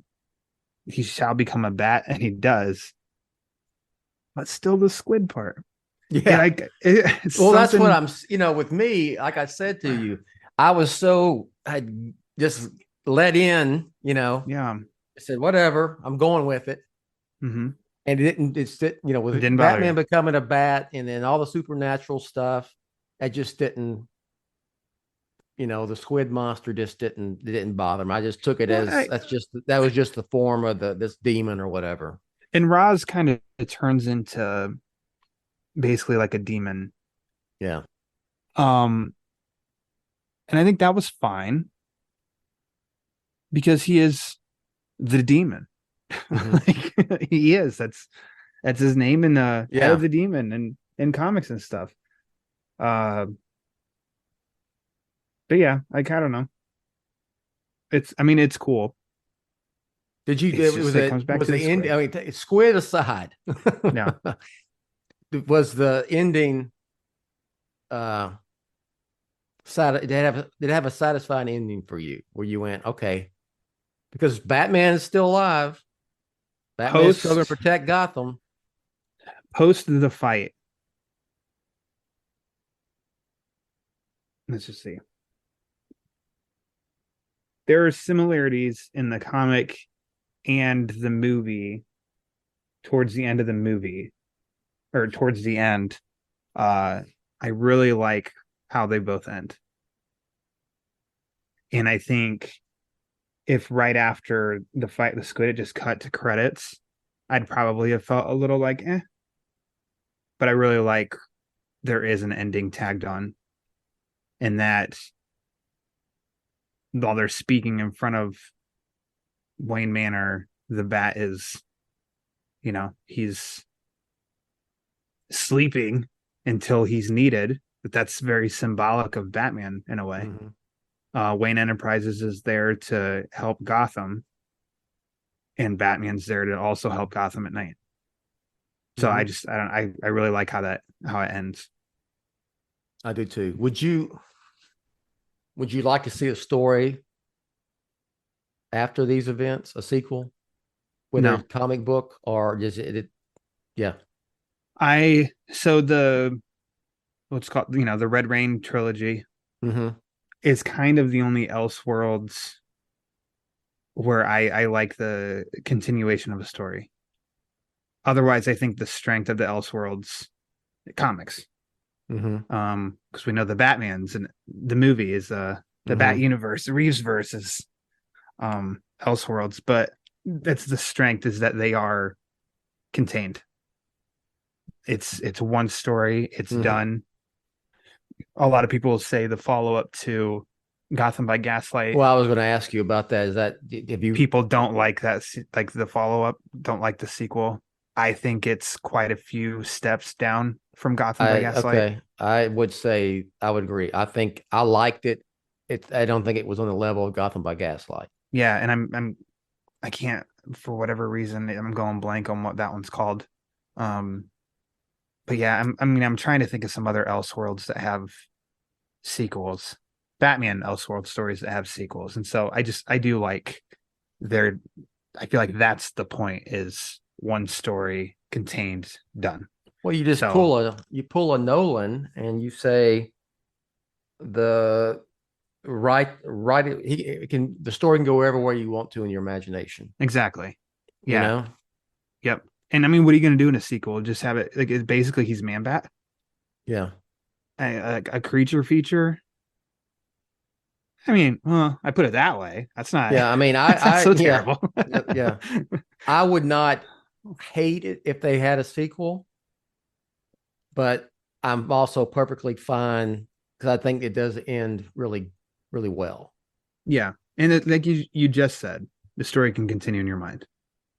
he shall become a bat, and he does, but still the squid part. Yeah. That's what I'm, with me, like I said to you, I just let in, I said, whatever, I'm going with it. And with Batman becoming a bat, and then all the supernatural stuff, I just didn't, the squid monster just didn't bother me. I just took it as that was just the form of this demon or whatever. And Ra's kind of turns into basically like a demon. Yeah. And I think that was fine, because he is the demon. Like, he is. That's his name in the head of the demon and in comics and stuff. But yeah, like, I don't know. It's cool. Did you? It comes back to the end. I mean, squid aside, no, was the ending? Did it have a satisfying ending for you, where you went, okay, because Batman is still alive. Batman's still going to protect Gotham. post the fight. Let's just see. There are similarities in the comic and the movie towards the end of the movie, or towards the end. I really like how they both end. And I think if right after the fight with Squid it just cut to credits, I'd probably have felt a little like, eh. But I really like there is an ending tagged on, and that while they're speaking in front of Wayne Manor, the Bat is, he's sleeping until he's needed. But that's very symbolic of Batman in a way. Wayne Enterprises is there to help Gotham, and Batman's there to also help Gotham at night. So I really like how it ends. I do too. Would you like to see a story after these events, a sequel, whether it's comic book or just it? Yeah. So the what's called, the Red Rain trilogy is kind of the only Elseworlds where I like the continuation of a story. Otherwise, I think the strength of the Elseworlds comics, because we know the Batman's and the movie is the Bat universe, the Reeves verse is Elseworlds, but that's the strength, is that they are contained. It's one story, it's done. A lot of people say the follow-up to Gotham by Gaslight. Well, I was going to ask you about that. Is that people don't like that, like the follow-up, don't like the sequel? I think it's quite a few steps down from Gotham by Gaslight. Okay, I would say I would agree. I think I liked it. I don't think it was on the level of Gotham by Gaslight. Yeah, and I can't, for whatever reason, I'm going blank on what that one's called. But yeah, I'm trying to think of some other Elseworlds that have sequels, Batman Elseworld stories that have sequels, and so I do like I feel like that's the point, is one story contained, done. Well, you just pull a Nolan and you say the story can go everywhere you want to in your imagination. Exactly. Yeah. Yep. And I mean, what are you going to do in a sequel? Just have it like basically he's Man-Bat. Yeah. A creature feature. I mean, well, I put it that way. That's not. Yeah. I mean, I so terrible. Yeah. I would not hate it if they had a sequel, but I'm also perfectly fine because I think it does end really, really well. Yeah. And like you just said, the story can continue in your mind.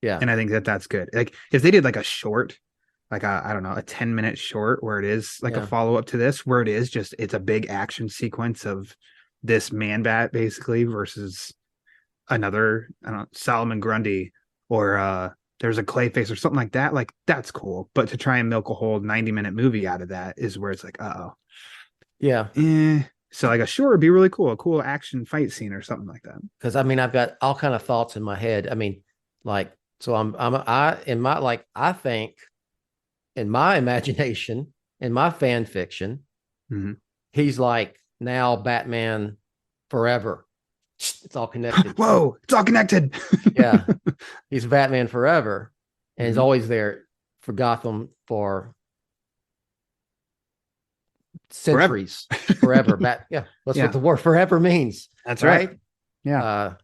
Yeah. And I think that's good. Like if they did like a short, like I don't know, a 10-minute short where it is like a follow-up to this, where it's a big action sequence of this Man-Bat basically versus another, I don't know, Solomon Grundy, or there's a Clayface or something like that. Like that's cool. But to try and milk a whole 90-minute movie out of that is where it's like, yeah. So like a short would be really cool, a cool action fight scene or something like that. Because I mean, I've got all kind of thoughts in my head. I mean, like, so I think in my imagination, in my fan fiction, he's like now Batman forever. It's all connected. Whoa, it's all connected. Yeah. He's Batman forever. And he's always there for Gotham for centuries. Forever. That's what the word forever means. That's right. Yeah.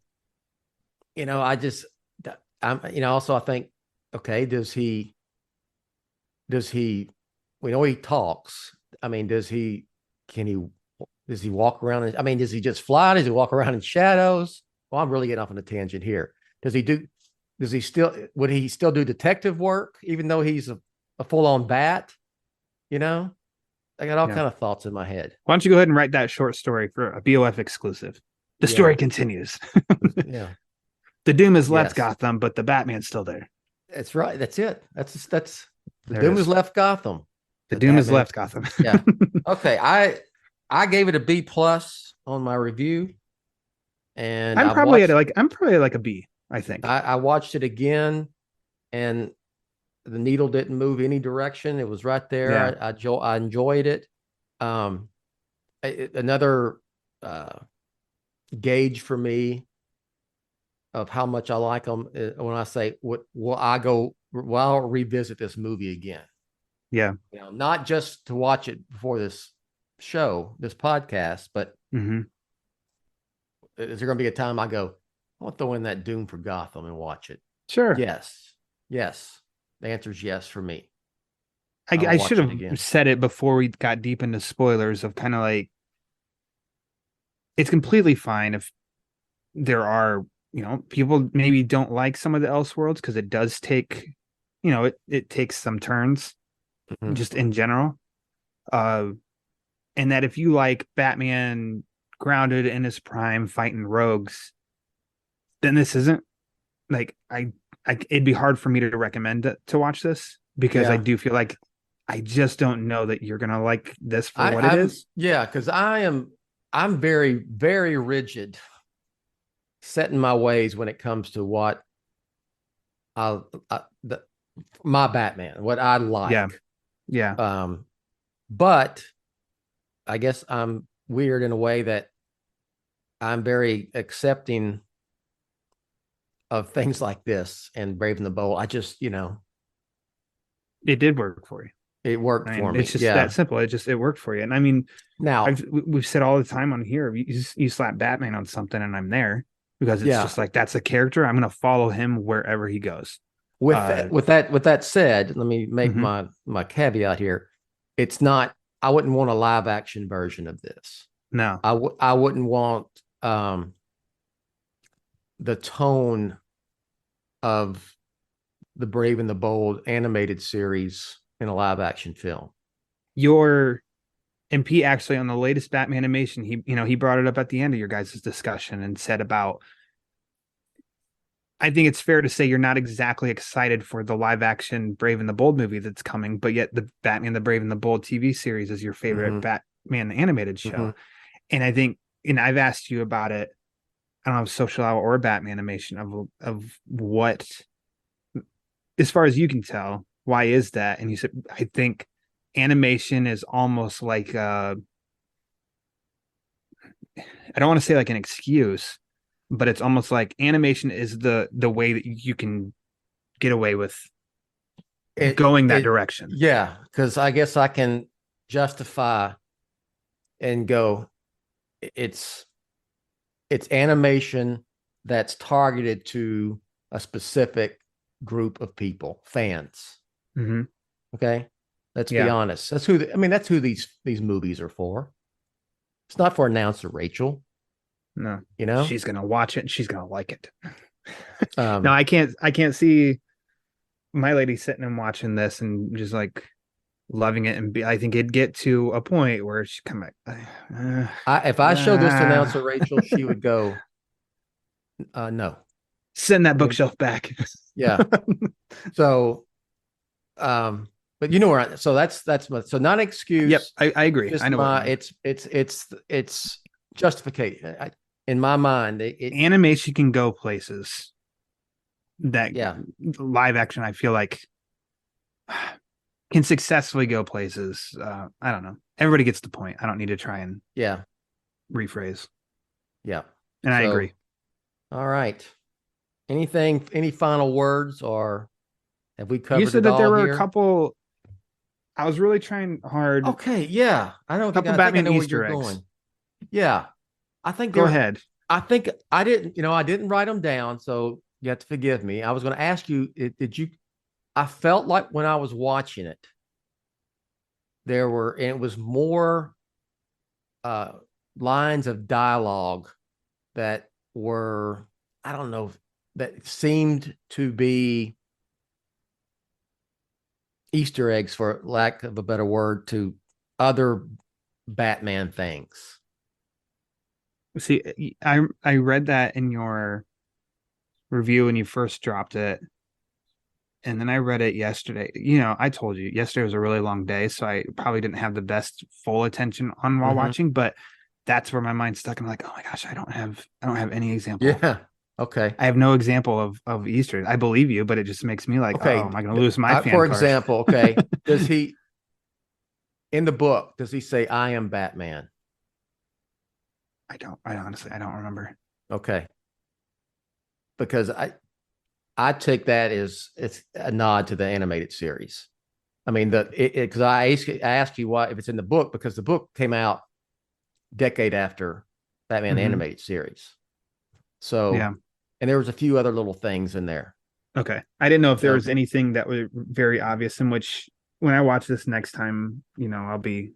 Also I think, okay, does he, we know he talks. I mean, does he walk around? I mean, does he just fly? Does he walk around in shadows? Well, I'm really getting off on a tangent here. Would he still do detective work, even though he's a full-on bat? I got all kind of thoughts in my head. Why don't you go ahead and write that short story for a BOF exclusive? The story continues. Yeah. The Doom has left Gotham, but the Batman's still there. That's right. That's it. That's the Doom has left Gotham. The Doom has left Gotham. Yeah. Okay. I gave it a B+ on my review. And I'm probably like a B, I think. I watched it again, and the needle didn't move any direction. It was right there. Yeah. I enjoyed it. Another gauge for me of how much I like them when I say, I'll revisit this movie again. Yeah. Not just to watch it before this podcast, but Mm-hmm. is there going to be a time I go, I'll throw in that Doom for Gotham and watch it? Sure. Yes. The answer is yes for me. I should have said it before we got deep into spoilers of kind of like, it's completely fine if there are, people maybe don't like some of the Elseworlds because it does take, it takes some turns just in general. And that if you like Batman grounded in his prime fighting rogues, then this isn't like, it'd be hard for me to recommend it, to watch this, because I do feel like I just don't know that you're going to like this for what it is. Yeah. Cause I'm very, very rigid, set in my ways when it comes to what my Batman, what I like. Yeah. But I guess I'm weird in a way that I'm very accepting of things like this and Brave and the Bold. I just, it did work for you. It worked for me. It's just that simple. It worked for you. And I mean, now we've said all the time on here, you slap Batman on something and I'm there, because it's just like, that's a character. I'm going to follow him wherever he goes. With that said, let me make my caveat here. It's not, I wouldn't want a live action version of this. No, I wouldn't want the tone of the Brave and the Bold animated series in a live action film. And Pete actually on the latest Batman animation, he brought it up at the end of your guys' discussion and said about, I think it's fair to say you're not exactly excited for the live action Brave and the Bold movie that's coming, but yet the Batman, the Brave and the Bold TV series is your favorite Batman animated show. And I think, and I've asked you about it, I don't know, Social Hour or Batman animation of what, as far as you can tell, why is that? And you said, I think animation is almost like I don't want to say like an excuse, but it's almost like animation is the way that you can get away with going that direction. Yeah, because I guess I can justify and go, it's animation that's targeted to a specific group of people, fans. Okay, let's be honest. That's who these movies are for. It's not for announcer Rachel. No, she's gonna watch it and she's gonna like it. No, I can't see my lady sitting and watching this and just like loving it, and I think it'd get to a point where she come back. If I showed this to announcer Rachel, she would go, no. Send that bookshelf back. Yeah. So, but so that's so not an excuse. Yep, I agree. I know. It's justification in my mind. Animation can go places that live action, I feel like, can successfully go places. I don't know. Everybody gets the point. I don't need to try and rephrase. Yeah. And I agree. All right. Any final words, or have we covered? You said that there were here? A couple. I was really trying hard. Okay, yeah. I don't think Batman I know Easter where you're eggs. going. Yeah. I think Go ahead. I think I didn't write them down, so you have to forgive me. I was going to ask you, I felt like when I was watching it, it was more lines of dialogue that were, I don't know, that seemed to be Easter eggs, for lack of a better word, to other Batman things. See, I read that in your review when you first dropped it, and then I read it yesterday. I told you yesterday was a really long day, so I probably didn't have the best full attention on while watching, but that's where my mind stuck. I'm like, oh my gosh, I don't have any example. Yeah. Okay. I have no example of Easter. I believe you, but it just makes me like, Okay. oh, am I going to lose my fan For card? example, okay, does he in the book, does he say I am Batman? I honestly, I don't remember. Okay. Because I take that as it's a nod to the animated series. I mean, because I asked you why if it's in the book, because the book came out decade after Batman the animated series. So Yeah. and there was a few other little things in there. Okay. I didn't know if there So was anything that was very obvious, in which when I watch this next time, that'll be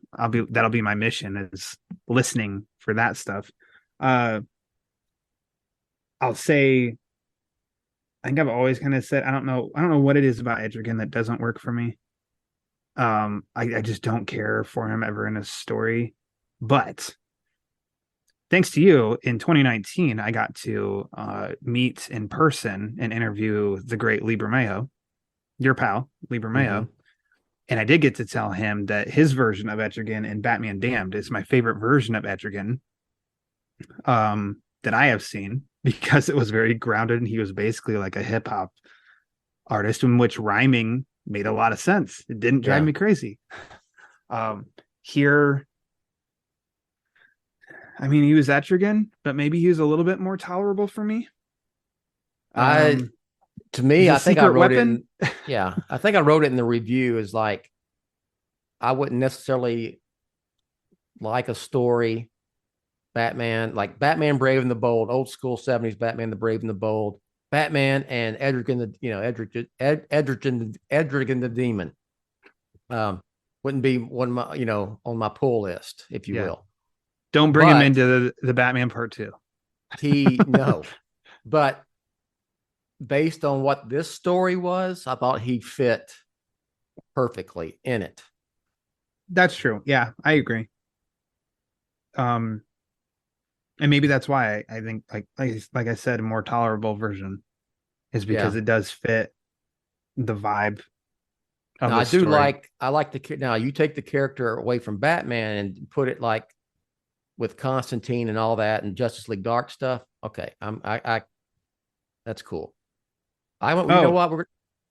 my mission, is listening for that stuff. I'll say, I think I've always kind of said, I don't know what it is about Etrigan that doesn't work for me. I just don't care for him ever in a story. But thanks to you, in 2019, I got to meet in person and interview the great Lee Bermejo, your pal, Lee Bermejo. And I did get to tell him that his version of Etrigan in Batman Damned is my favorite version of Etrigan that I have seen, because it was very grounded and he was basically like a hip hop artist, in which rhyming made a lot of sense. It didn't drive me crazy. Here, I mean, he was Etrigan, but maybe he was a little bit more tolerable for me. To me, I think I wrote weapon? it. I think I wrote it in the review as like, I wouldn't necessarily like a story, Batman, like Batman Brave and the Bold, old school 70s Batman the Brave and the Bold, Batman and Edric the Demon. Wouldn't be one of my, on my pull list, if you will. Don't bring him into the Batman Part 2. No. But based on what this story was, I thought he fit perfectly in it. That's true. Yeah, I agree. And maybe that's why I think, like I said, a more tolerable version is because it does fit the vibe of now, the story. I like now you take the character away from Batman and put it like with Constantine and all that and Justice League Dark stuff. Okay, that's cool. You know what we're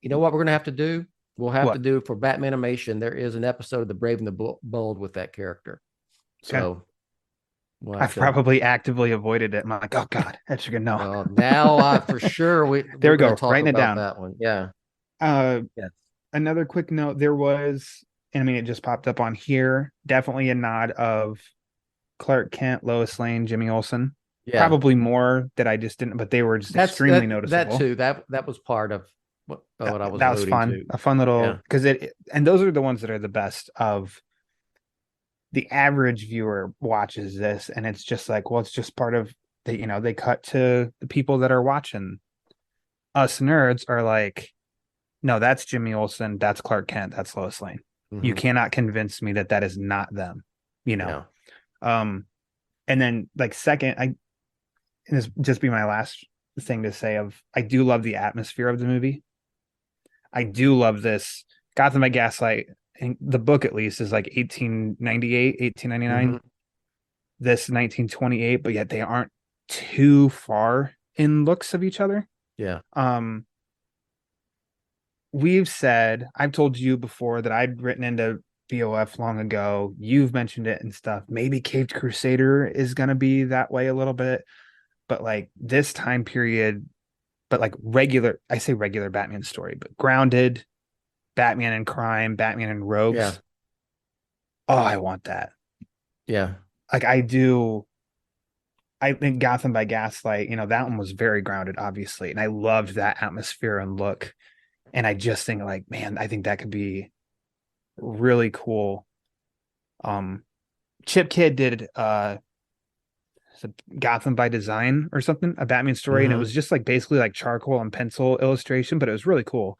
gonna have to do? We'll have to do for Batman animation. There is an episode of The Brave and the Bold with that character. So I've probably actively avoided it. I'm like, oh God, that's good. No. Well, now for sure there we go. Talk writing it down. That one. Yeah. Another quick note. There was, and I mean, it just popped up on here. Definitely a nod of Clark Kent, Lois Lane, Jimmy Olsen. Yeah. Probably more that I just didn't, but they were just extremely noticeable. That too. That was part of what I was. That was fun. To. A fun little, because and those are the ones that are the best of. The average viewer watches this and it's just like, well, it's just part of the, they cut to the people that are watching. Us nerds are like, no, that's Jimmy Olsen, that's Clark Kent, that's Lois Lane. Mm-hmm. You cannot convince me that is not them, And then like second, and this just be my last thing to say I do love the atmosphere of the movie. I do love this Gotham by Gaslight. In the book, at least, is like 1898, 1899. Mm-hmm. This 1928, but yet they aren't too far in looks of each other. Yeah. I've told you before that I'd written into BOF long ago. You've mentioned it and stuff. Maybe Caved Crusader is going to be that way a little bit, but like this time period, but like regular Batman story, but grounded. Batman and crime, Batman and rogues. Yeah. Oh, I want that. Yeah. Like I do. I think Gotham by Gaslight, that one was very grounded, obviously. And I loved that atmosphere and look. And I just think like, man, I think that could be really cool. Chip Kidd did Gotham by Design or something, a Batman story. And it was just like basically like charcoal and pencil illustration, but it was really cool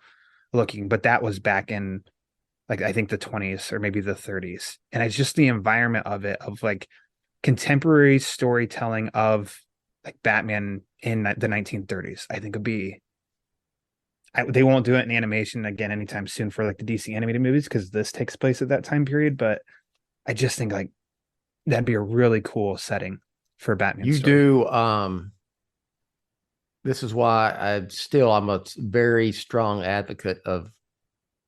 looking. But that was back in like I think the 20s or maybe the 30s, and it's just the environment of it, of like contemporary storytelling of like Batman in the 1930s. I think would be they won't do it in animation again anytime soon for like the DC animated movies because this takes place at that time period, but I just think like that'd be a really cool setting for Batman. You story. do this is why I'm a very strong advocate of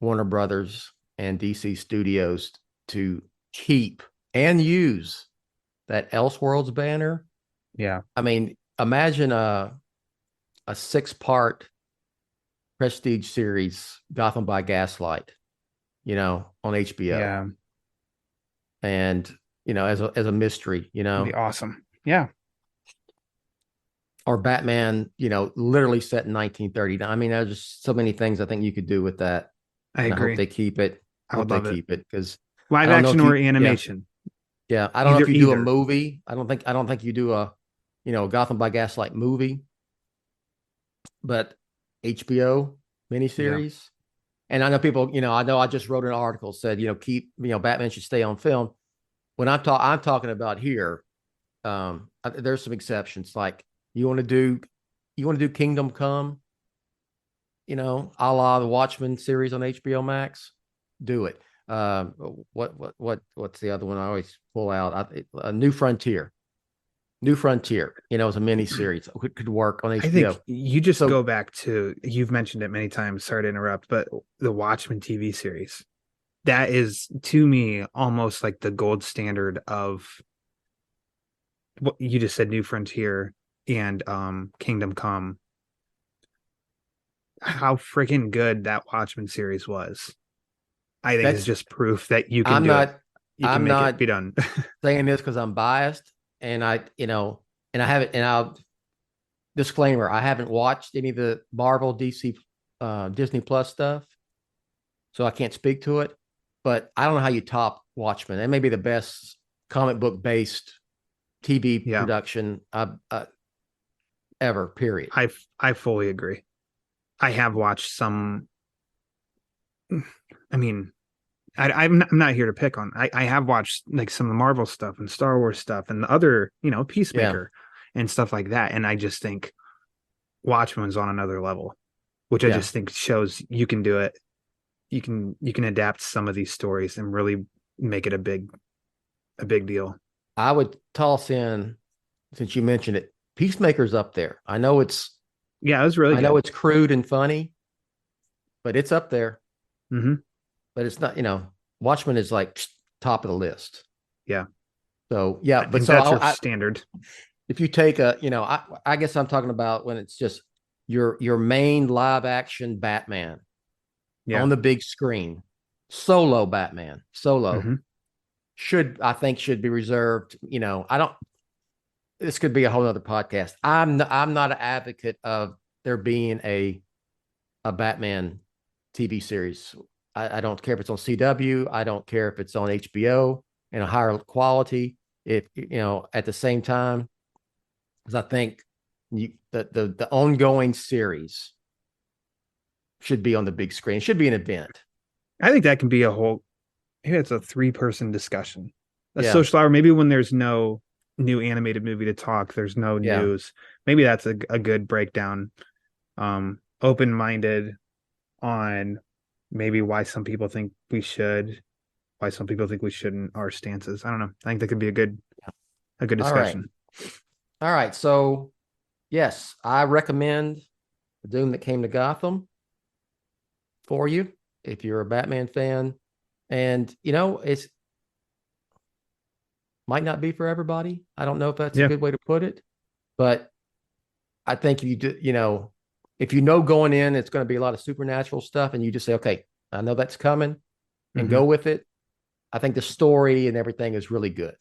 Warner Brothers and DC Studios to keep and use that Elseworlds banner. Yeah. I mean, imagine a 6-part prestige series, Gotham by Gaslight, on HBO. Yeah. And, as a mystery, That'd be awesome. Yeah. or Batman, literally set in 1939. I mean, there's just so many things I think you could do with that. I And agree. I hope they keep it. I would love it. Because Live action or animation. Yeah. I don't know if you do a Either. movie. I don't think you do a, Gotham by Gaslight movie, but HBO miniseries. And I know people, I just wrote an article said, keep, Batman should stay on film. When I'm talking about here, there's some exceptions. Like you want to do Kingdom Come, a la the Watchmen series on HBO Max, do it. What's the other one I always pull out? New Frontier. New Frontier, is a mini series. Could work on HBO. I think you just go back to, you've mentioned it many times, sorry to interrupt, but the Watchmen TV series, that is to me almost like the gold standard of what you just said, New Frontier and Kingdom Come. How freaking good that Watchmen series was. I think it's just proof that you can it be done. Saying this because I'm biased. And I'll disclaimer, I haven't watched any of the Marvel, DC, Disney Plus stuff, so I can't speak to it, but I don't know how you top Watchmen. It may be the best comic book based TV production ever, period. I fully agree. I have watched some, I mean, I'm not here to pick on. I have watched like some of the Marvel stuff and Star Wars stuff and the other, Peacemaker and stuff like that. And I just think Watchmen's on another level, which I just think shows you can do it. You can adapt some of these stories and really make it a big deal. I would toss in, since you mentioned it, Peacemaker's up there. I know it's really. I know it's crude and funny, but it's up there. Mm-hmm. But it's not, Watchmen is like top of the list. Yeah. So yeah, but so that's standard. If you take I guess I'm talking about when it's just your main live action Batman on the big screen, solo Batman, should be reserved. This could be a whole other podcast. I'm not an advocate of there being a Batman TV series. I don't care if it's on CW. I don't care if it's on HBO in a higher quality. If at the same time, because I think the ongoing series should be on the big screen. It should be an event. I think that can be maybe it's a 3-person discussion, a social hour. Maybe when there's no new animated movie to talk, there's no news. Maybe that's a good breakdown. Open-minded on maybe why some people think we should, why some people think we shouldn't, our stances. I don't know. I think that could be a good discussion. All right. So yes, I recommend The Doom That Came to Gotham for you if you're a Batman fan. And it's might not be for everybody. I don't know if that's a good way to put it, but I think if you do, if going in, it's going to be a lot of supernatural stuff, and you just say, okay, I know that's coming, and go with it. I think the story and everything is really good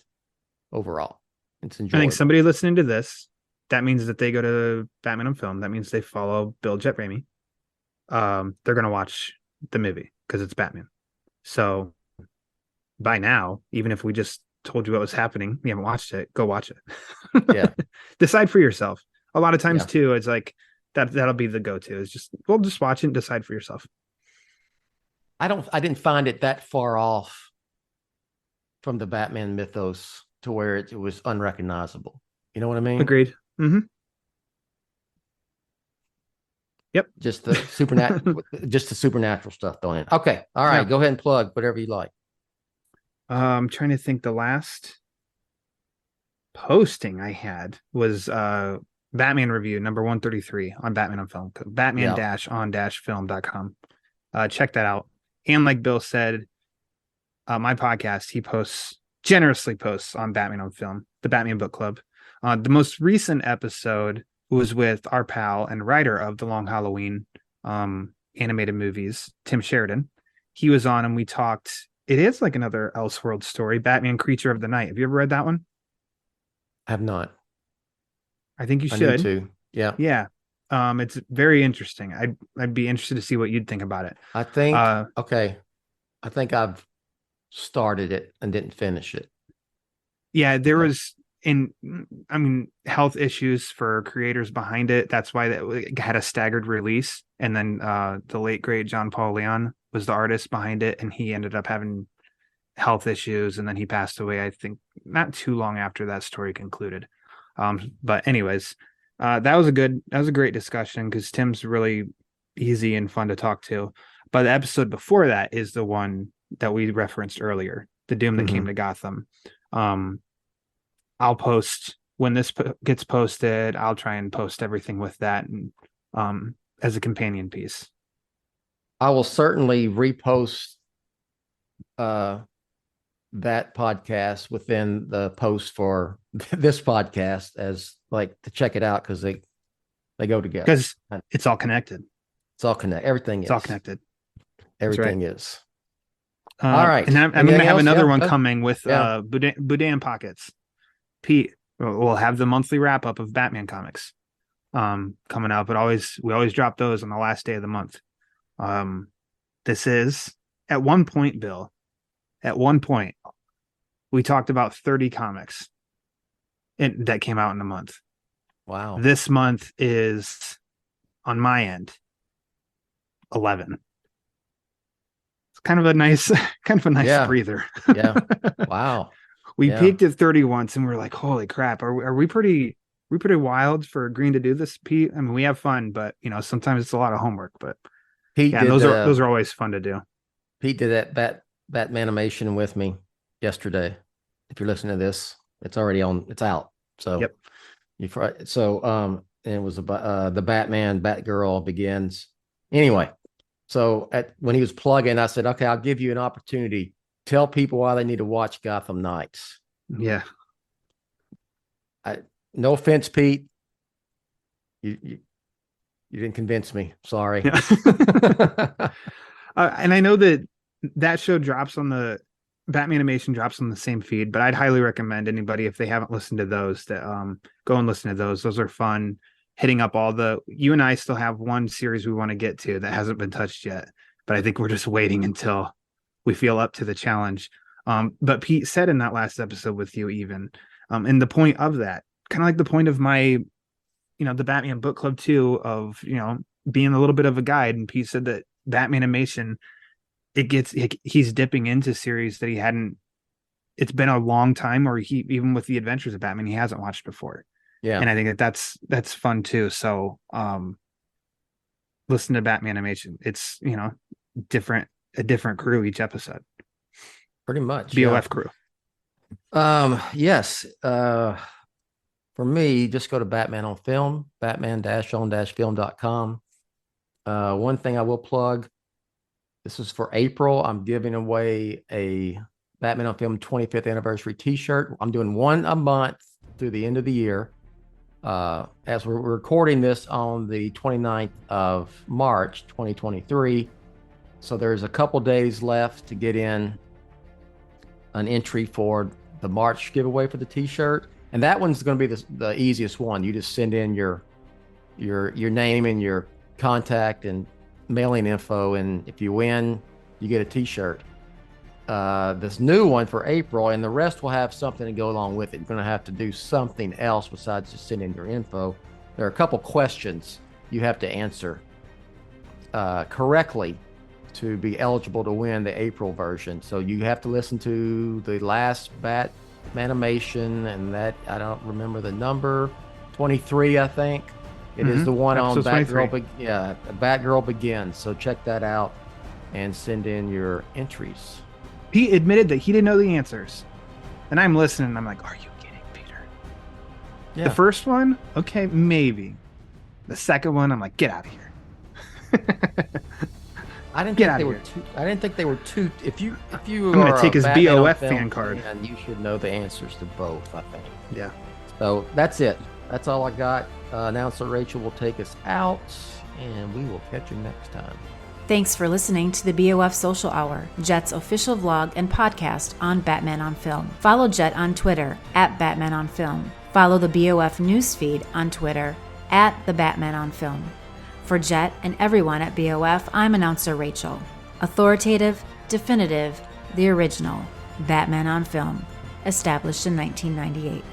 overall. It's enjoyable. I think somebody listening to this, that means that they go to Batman on Film. That means they follow Bill, Jett, Ramey. They're going to watch the movie because it's Batman. So by now, even if we just told you what was happening, you haven't watched it, go watch it. Yeah. Decide for yourself. A lot of times too, it's like that'll be the go-to. It's just watch it and decide for yourself. I didn't find it that far off from the Batman mythos to where it was unrecognizable. You know what I mean? Agreed. Mm-hmm. Yep. Just the supernatural stuff thrown in. Okay. All right. Go ahead and plug whatever you like. I'm trying to think. The last posting I had was Batman review number 133 on Batman on Film. Batman-on-film.com. Check that out. And like Bill said, my podcast, he generously posts on Batman on Film, the Batman Book Club. The most recent episode was with our pal and writer of The Long Halloween animated movies, Tim Sheridan. He was on and we talked. It is like another Elseworld story, Batman Creature of the Night. Have you ever read that one? I have not. I think you I should. need to. Yeah. Yeah. It's very interesting. I'd be interested to see what you'd think about it. I think okay. I think I've started it and didn't finish it. Yeah, there was health issues for creators behind it. That's why it had a staggered release. And then the late great John Paul Leon was the artist behind it, and he ended up having health issues, and then he passed away, I think, not too long after that story concluded. But anyways, that was a great discussion because Tim's really easy and fun to talk to. But the episode before that is the one that we referenced earlier, The Doom That Came to Gotham. I'll post when this gets posted. I'll try and post everything with that and as a companion piece. I will certainly repost that podcast within the post for this podcast as like to check it out because they go together. Because it's all connected. It's all connected. Everything is. It's all connected. Everything right. is. All right. And I'm going to have another one Yeah. coming with Boudin Pockets. Pete, we'll have the monthly wrap up of Batman comics coming out, but we always drop those on the last day of the month. This is at one point, Bill, we talked about 30 comics that came out in a month. Wow. This month is on my end 11. It's kind of a nice Yeah. breather. Yeah. Wow. We Yeah. peaked at 30 once and we're like, holy crap, are we pretty wild for agreeing to do this, Pete? I mean, we have fun, but sometimes it's a lot of homework, but Pete yeah, did, those are always fun to do. Pete did that Batman animation with me yesterday. If you're listening to this, it's already on. It's out. So Yep. And it was about the Batgirl Begins. Anyway, so when he was plugging, I said, okay, I'll give you an opportunity. Tell people why they need to watch Gotham Knights. Yeah. No offense, Pete. You didn't convince me. Sorry. Yeah. And I know that show drops on the Batman animation drops on the same feed, but I'd highly recommend anybody, if they haven't listened to those, that go and listen to those. Those are fun. Hitting up you and I still have one series we want to get to that hasn't been touched yet, but I think we're just waiting until we feel up to the challenge. But Pete said in that last episode with you, even, and the point of that, kind of like the point of my, the Batman book club too, of, being a little bit of a guide. And Pete said that Batman animation, he's dipping into series that it's been a long time, or even with the Adventures of Batman, he hasn't watched before. Yeah. And I think that's fun too. So, listen to Batman animation. It's, a different crew each episode. Pretty much. BOF crew. Yes. For me, just go to Batman on Film, batman-on-film.com. One thing I will plug, this is for April. I'm giving away a Batman on Film 25th anniversary t-shirt. I'm doing one a month through the end of the year. As we're recording this on the 29th of March, 2023. So there's a couple days left to get in an entry for the March giveaway for the t-shirt. And that one's going to be the easiest one. You just send in your name and your contact and mailing info. And if you win, you get a t-shirt. This new one for April, and the rest will have something to go along with it. You're going to have to do something else besides just sending your info. There are a couple questions you have to answer correctly to be eligible to win the April version. So you have to listen to the last Batmanimation, and that, I don't remember the number, 23, I think. It is the one on Batgirl. Batgirl Begins. So check that out and send in your entries. He admitted that he didn't know the answers. And I'm listening. I'm like, are you kidding, Peter? Yeah. The first one, okay, maybe. The second one, I'm like, get out of here. I didn't Get think outta they were here. too. I didn't think they were too. If you I'm gonna are take a his Batman on BOF film fan card. fan, you should know the answers to both. I think. Yeah. So that's it. That's all I got. Announcer Rachel will take us out, and we will catch you next time. Thanks for listening to the BOF Social Hour, Jett's official vlog and podcast on Batman on Film. Follow Jett on Twitter at Batman on Film. Follow the BOF newsfeed on Twitter at the Batman on Film. For Jett and everyone at BOF, I'm announcer Rachel. Authoritative, definitive, the original, Batman on Film, established in 1998.